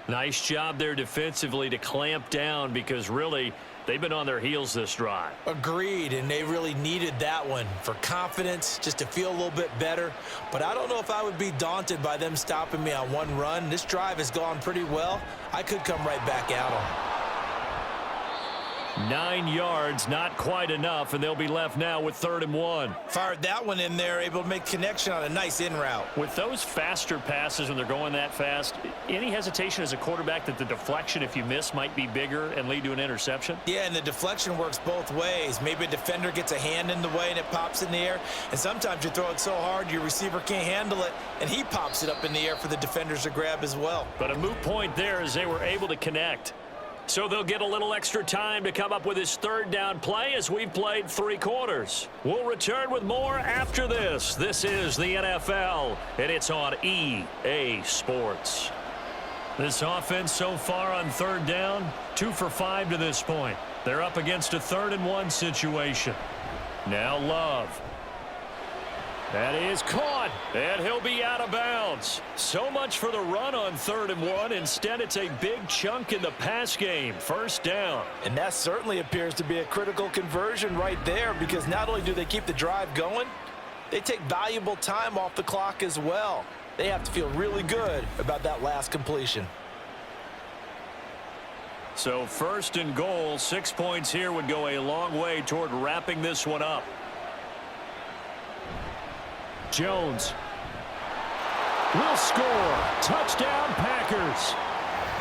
Nice job there defensively to clamp down because really they've been on their heels this drive. Agreed, and they really needed that one for confidence, just to feel a little bit better. But I don't know if I would be daunted by them stopping me on one run. This drive has gone pretty well. I could come right back at them. 9 yards, not quite enough, and they'll be left now with 3rd and 1. Fired that one in there, able to make connection on a nice in route. With those faster passes when they're going that fast, any hesitation as a quarterback that the deflection, if you miss, might be bigger and lead to an interception? Yeah, and the deflection works both ways. Maybe a defender gets a hand in the way and it pops in the air, and sometimes you throw it so hard your receiver can't handle it, and he pops it up in the air for the defenders to grab as well. But a moot point there as they were able to connect. So they'll get a little extra time to come up with his 3rd down play as we've played 3 quarters. We'll return with more after this. This is the NFL, and it's on EA Sports. This offense so far on 3rd down, 2 for 5 to this point. They're up against a 3rd and 1 situation. Now Love. That is caught, and he'll be out of bounds. So much for the run on 3rd and 1. Instead, it's a big chunk in the pass game. 1st down. And that certainly appears to be a critical conversion right there because not only do they keep the drive going, they take valuable time off the clock as well. They have to feel really good about that last completion. So 1st and goal, 6 points here would go a long way toward wrapping this one up. Jones will score. Touchdown, Packers.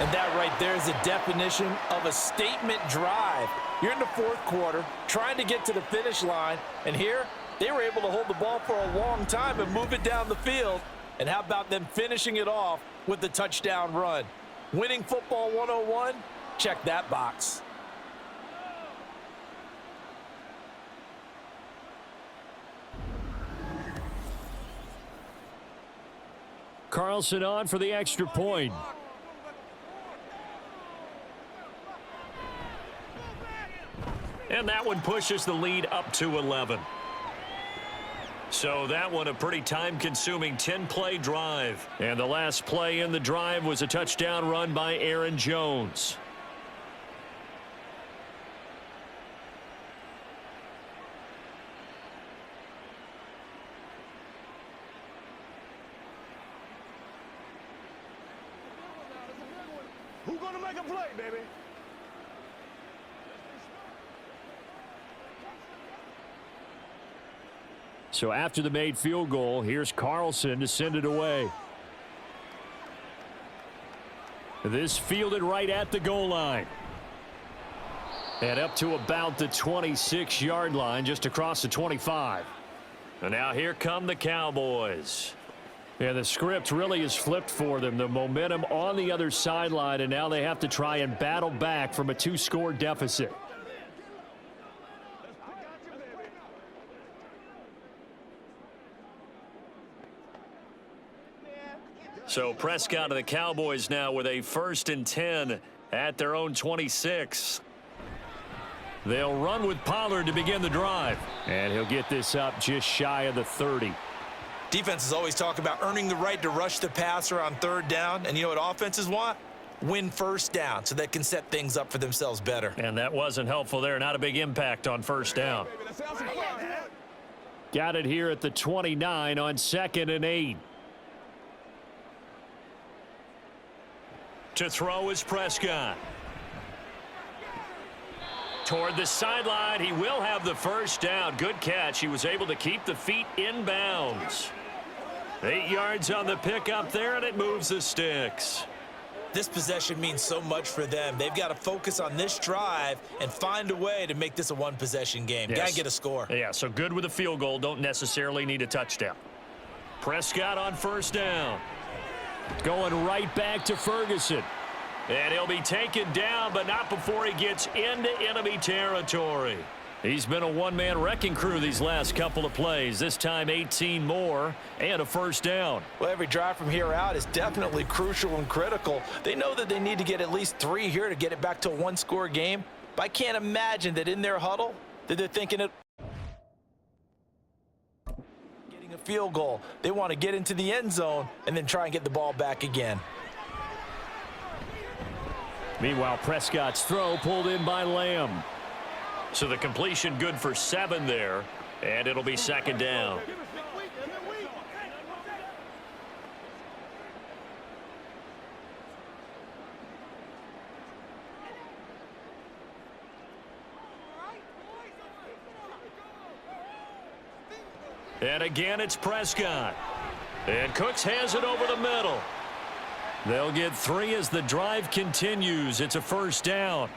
And that right there is the definition of a statement drive. You're in the 4th quarter, trying to get to the finish line, and here they were able to hold the ball for a long time and move it down the field. And how about them finishing it off with the touchdown run? Winning football 101? Check that box. Carlson on for the extra point. And that one pushes the lead up to 11. So that one a pretty time-consuming 10-play drive. And the last play in the drive was a touchdown run by Aaron Jones. Who's gonna make a play, baby? So after the made field goal, here's Carlson to send it away. This fielded right at the goal line. And up to about the 26-yard line, just across the 25. And now here come the Cowboys. And the script really is flipped for them. The momentum on the other sideline, and now they have to try and battle back from a 2-score deficit. So Prescott and the Cowboys now with a 1st and 10 at their own 26. They'll run with Pollard to begin the drive. And he'll get this up just shy of the 30. Defenses always talk about earning the right to rush the passer on 3rd down. And you know what offenses want? Win 1st down so they can set things up for themselves better. And that wasn't helpful there. Not a big impact on 1st down. Got it here at the 29 on 2nd and 8. To throw is Prescott. Toward the sideline, he will have the 1st down. Good catch. He was able to keep the feet in bounds. 8 yards on the pickup there, and it moves the sticks. This possession means so much for them. They've got to focus on this drive and find a way to make this a one-possession game. Yes. Got to get a score. Yeah, so good with a field goal. Don't necessarily need a touchdown. Prescott on 1st down. Going right back to Ferguson. And he'll be taken down, but not before he gets into enemy territory. He's been a one-man wrecking crew these last couple of plays. This time 18 more and a 1st down. Well, every drive from here out is definitely crucial and critical. They know that they need to get at least 3 here to get it back to a 1-score game. But I can't imagine that in their huddle that they're thinking of getting a field goal. They want to get into the end zone and then try and get the ball back again. Meanwhile, Prescott's throw pulled in by Lamb. So the completion good for 7 there, and it'll be 2nd down. And again, it's Prescott. And Cooks has it over the middle. They'll get 3 as the drive continues. It's a 1st down.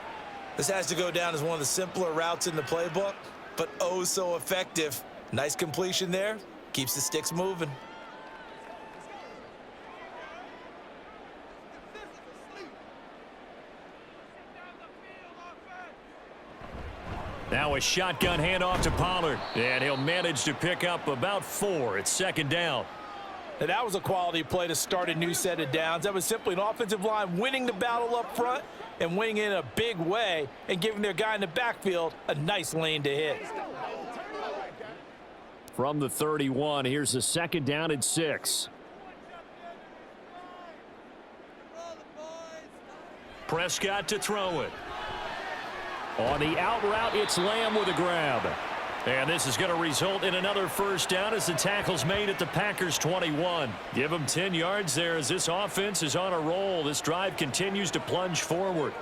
This has to go down as one of the simpler routes in the playbook, but oh so effective. Nice completion there. Keeps the sticks moving. Now a shotgun handoff to Pollard, and he'll manage to pick up about 4. It's 2nd down. Now that was a quality play to start a new set of downs. That was simply an offensive line winning the battle up front and winning in a big way and giving their guy in the backfield a nice lane to hit. From the 31, here's the 2nd down and 6. Prescott to throw it. On the out route, it's Lamb with a grab. And this is going to result in another 1st down as the tackle's made at the Packers' 21. Give them 10 yards there as this offense is on a roll. This drive continues to plunge forward.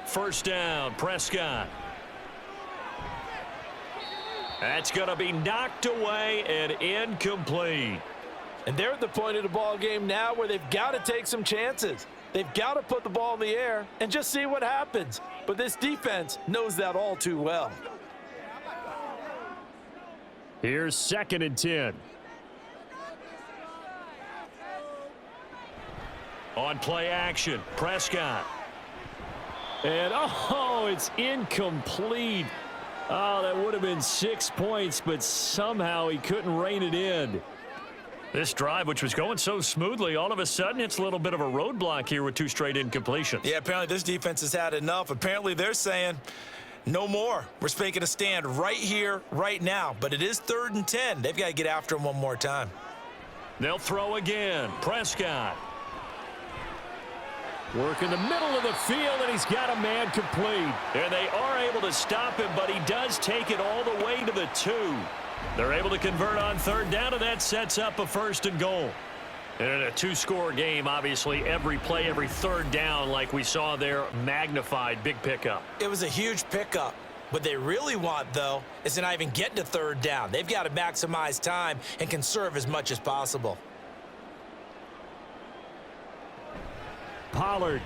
First down, Prescott. That's going to be knocked away and incomplete. And they're at the point of the ball game now where they've got to take some chances. They've got to put the ball in the air and just see what happens. But this defense knows that all too well. Here's 2nd and 10. On play action, Prescott. And, oh, it's incomplete. Oh, that would have been 6 points, but somehow he couldn't rein it in. This drive, which was going so smoothly, all of a sudden it's a little bit of a roadblock here with 2 straight incompletions. Yeah, apparently this defense has had enough. Apparently they're saying, no more. We're making a stand right here, right now. But it is 3rd and 10. They've got to get after him one more time. They'll throw again. Prescott. Work in the middle of the field, and he's got a man complete. And they are able to stop him, but he does take it all the way to the 2. They're able to convert on 3rd down, and that sets up a 1st and goal. And in a 2-score game, obviously, every play, every 3rd down, like we saw there, magnified, big pickup. It was a huge pickup. What they really want, though, is to not even get to third down. They've got to maximize time and conserve as much as possible. Pollard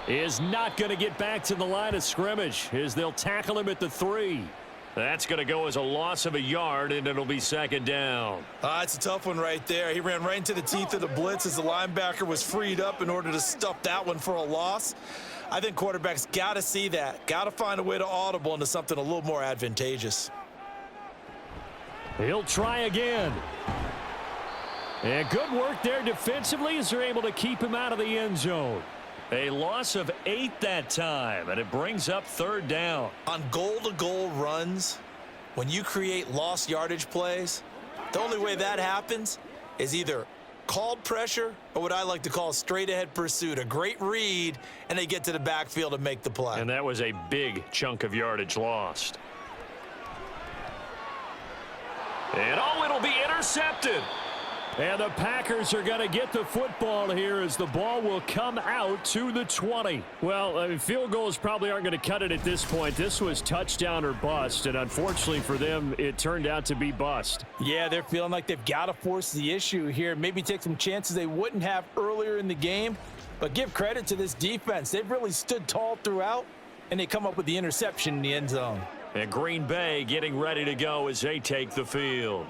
is not going to get back to the line of scrimmage as they'll tackle him at the 3. That's going to go as a loss of a yard, and it'll be second down. It's a tough one right there. He ran right into the teeth of the blitz as the linebacker was freed up in order to stuff that one for a loss. I think quarterbacks got to see that. Got to find a way to audible into something a little more advantageous. He'll try again. And good work there defensively as they're able to keep him out of the end zone. A loss of 8 that time, and it brings up third down. On goal-to-goal runs, when you create lost yardage plays, the only way that happens is either called pressure or what I like to call straight-ahead pursuit. A great read, and they get to the backfield and make the play. And that was a big chunk of yardage lost. And it'll be intercepted. And the Packers are going to get the football here as the ball will come out to the 20. Well, field goals probably aren't going to cut it at this point. This was touchdown or bust, and unfortunately for them, it turned out to be bust. Yeah, they're feeling like they've got to force the issue here. Maybe take some chances they wouldn't have earlier in the game. But give credit to this defense. They've really stood tall throughout, and they come up with the interception in the end zone. And Green Bay getting ready to go as they take the field.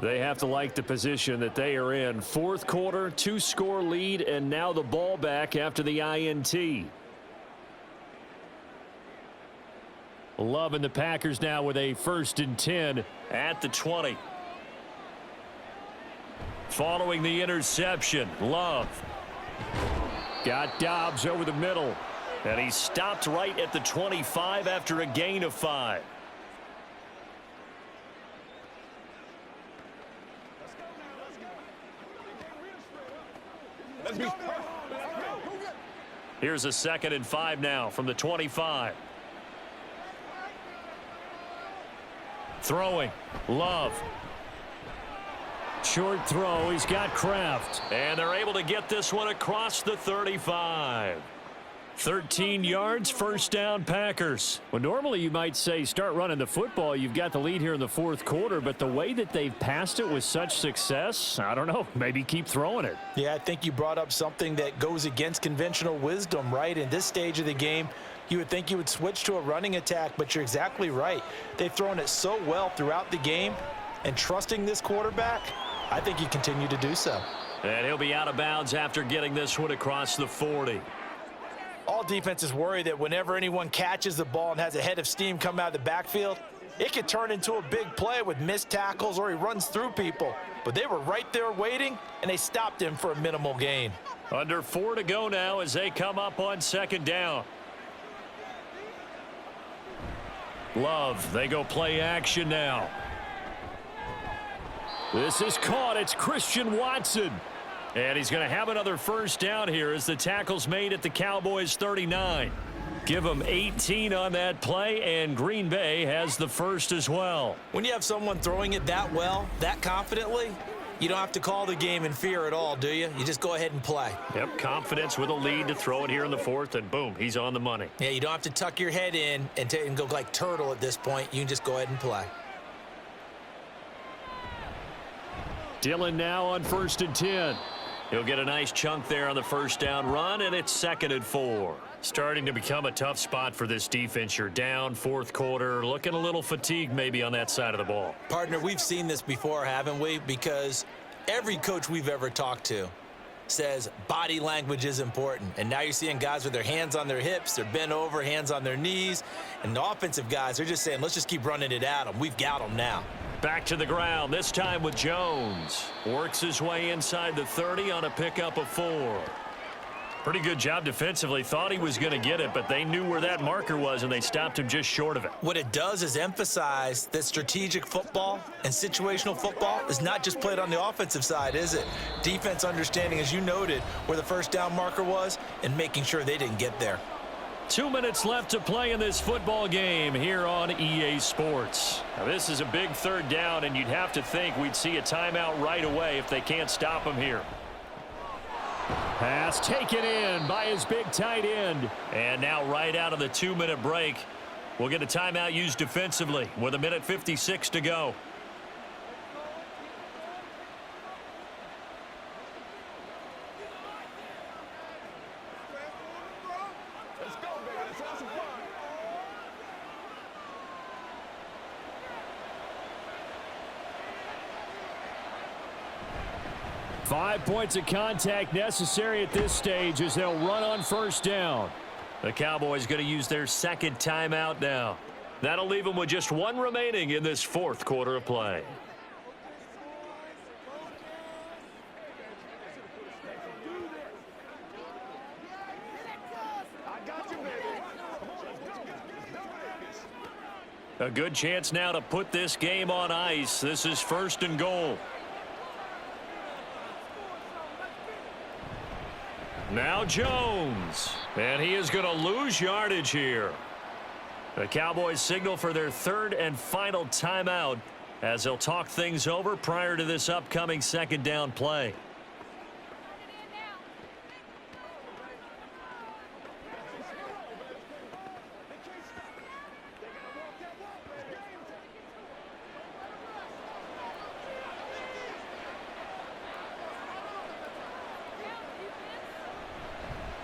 They have to like the position that they are in. Fourth quarter, 2-score lead, and now the ball back after the INT. Love and the Packers now with a 1st and 10 at the 20. Following the interception, Love got Dobbs over the middle, and he stopped right at the 25 after a gain of 5. Here's a 2nd and 5 now from the 25. Throwing. Love. Short throw. He's got Kraft. And they're able to get this one across the 35. 13 yards, 1st down, Packers. Well, normally you might say start running the football. You've got the lead here in the 4th quarter, but the way that they've passed it with such success, I don't know, maybe keep throwing it. Yeah, I think you brought up something that goes against conventional wisdom, right? In this stage of the game, you would think you would switch to a running attack, but you're exactly right. They've thrown it so well throughout the game, and trusting this quarterback, I think you continue to do so. And he'll be out of bounds after getting this one across the 40. All defenses worry that whenever anyone catches the ball and has a head of steam come out of the backfield, it could turn into a big play with missed tackles or he runs through people. But they were right there waiting, and they stopped him for a minimal gain. Under 4 to go now as they come up on 2nd down. Love, they go play action now. This is caught. It's Christian Watson. And he's going to have another 1st down here as the tackle's made at the Cowboys 39. Give them 18 on that play, and Green Bay has the 1st as well. When you have someone throwing it that well, that confidently, you don't have to call the game in fear at all, do you? You just go ahead and play. Yep, confidence with a lead to throw it here in the 4th, and boom, he's on the money. Yeah, you don't have to tuck your head in and go like turtle at this point. You can just go ahead and play. Dillon now on 1st and 10. He'll get a nice chunk there on the 1st down run, and it's 2nd and 4. Starting to become a tough spot for this defense. You're down 4th quarter, looking a little fatigued maybe on that side of the ball. Partner, we've seen this before, haven't we? Because every coach we've ever talked to says body language is important. And now you're seeing guys with their hands on their hips, they're bent over, hands on their knees. And the offensive guys are just saying, let's just keep running it at them. We've got them now. Back to the ground, this time with Jones. Works his way inside the 30 on a pickup of 4. Pretty good job defensively. Thought he was going to get it, but they knew where that marker was, and they stopped him just short of it. What it does is emphasize that strategic football and situational football is not just played on the offensive side, is it? Defense understanding, as you noted, where the 1st down marker was and making sure they didn't get there. 2 minutes left to play in this football game here on EA Sports. Now, this is a big 3rd down, and you'd have to think we'd see a timeout right away if they can't stop him here. Pass taken in by his big tight end. And now right out of the 2-minute break, We'll get a timeout used defensively with 1:56 to go. Let's go, baby. Let's have some fun. 5 points of contact necessary at this stage as they'll run on first down. The Cowboys going to use their second timeout now. That'll leave them with just one remaining in this fourth quarter of play. I got you, baby. Come on, let's go. A good chance now to put this game on ice. This is first and goal. Now Jones, and he is going to lose yardage here. The Cowboys signal for their third and final timeout as they'll talk things over prior to this upcoming second down play.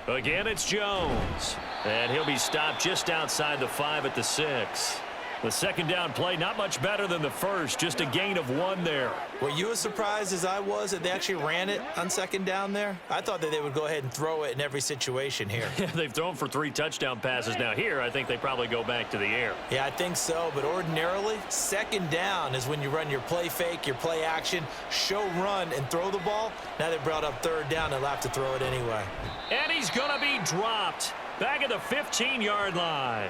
Again, it's Jones. And he'll be stopped just outside the 5 at the 6. The second down play, not much better than the first, just a gain of 1 there. Were you as surprised as I was that they actually ran it on second down there? I thought that they would go ahead and throw it in every situation here. They've thrown for 3 touchdown passes. Now here, I think they probably go back to the air. Yeah, I think so, but ordinarily, second down is when you run your play fake, your play action, show run, and throw the ball. Now they brought up third down, they'll have to throw it anyway. And he's going to be dropped back at the 15-yard line.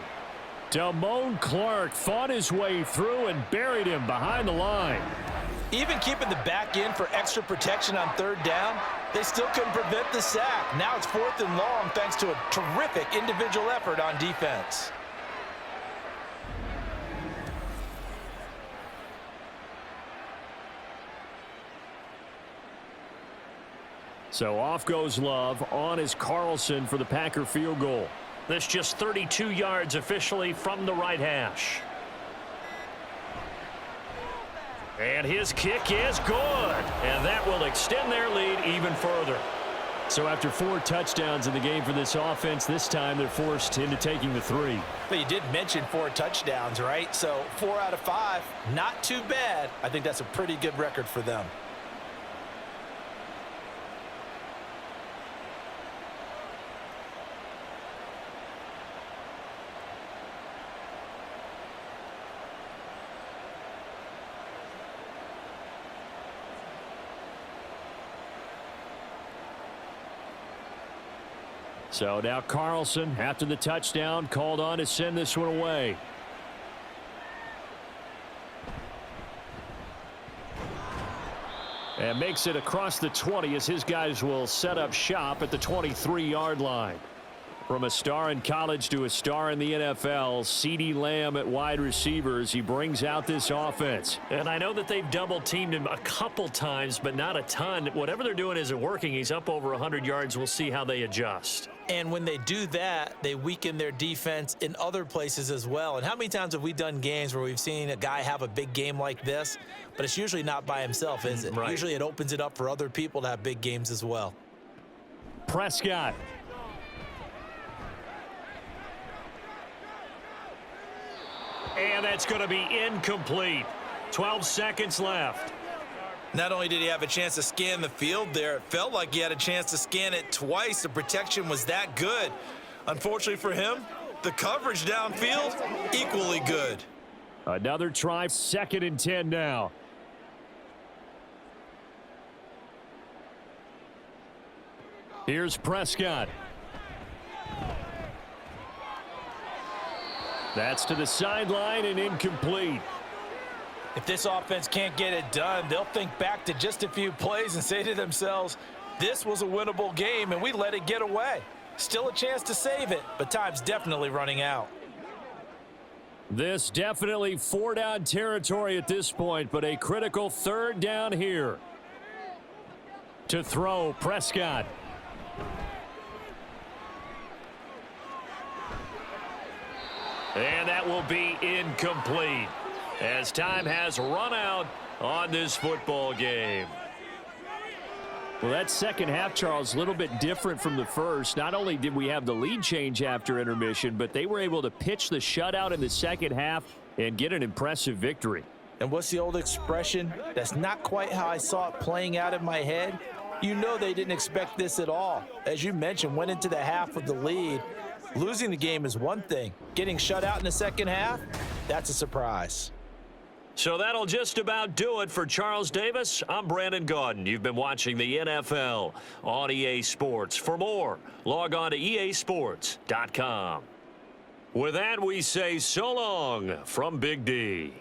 Damone Clark fought his way through and buried him behind the line. Even keeping the back in for extra protection on third down, they still couldn't prevent the sack. Now it's 4th and long thanks to a terrific individual effort on defense. So off goes Love. On is Carlson for the Packer field goal. This just 32 yards officially from the right hash. And his kick is good. And that will extend their lead even further. So after 4 touchdowns in the game for this offense, this time they're forced into taking the 3. But you did mention 4 touchdowns, right? So 4 out of 5, not too bad. I think that's a pretty good record for them. So now Carlson, after the touchdown, called on to send this one away. And makes it across the 20 as his guys will set up shop at the 23-yard line. From a star in college to a star in the NFL, CeeDee Lamb at wide receivers, he brings out this offense. And I know that they've double-teamed him a couple times, but not a ton. Whatever they're doing isn't working. He's up over 100 yards. We'll see how they adjust. And when they do that, they weaken their defense in other places as well. And how many times have we done games where we've seen a guy have a big game like this, but it's usually not by himself, is it? Right. Usually it opens it up for other people to have big games as well. Prescott. And that's going to be incomplete. 12 seconds left. Not only did he have a chance to scan the field there, it felt like he had a chance to scan it twice. The protection was that good. Unfortunately for him, the coverage downfield, equally good. Another try, 2nd and 10 now. Here's Prescott. That's to the sideline and incomplete. If this offense can't get it done, they'll think back to just a few plays and say to themselves, this was a winnable game and we let it get away. Still a chance to save it, but time's definitely running out. This definitely 4-down territory at this point, but a critical 3rd down here. To throw, Prescott. And that will be incomplete as time has run out on this football game. Well, that second half, Charles, a little bit different from the first. Not only did we have the lead change after intermission, but they were able to pitch the shutout in the second half and get an impressive victory. And what's the old expression? That's not quite how I saw it playing out in my head. You know they didn't expect this at all. As you mentioned, went into the half with the lead. Losing the game is one thing. Getting shut out in the second half, that's a surprise. So that'll just about do it for Charles Davis. I'm Brandon Gaudin. You've been watching the NFL on EA Sports. For more, log on to easports.com. With that, we say so long from Big D.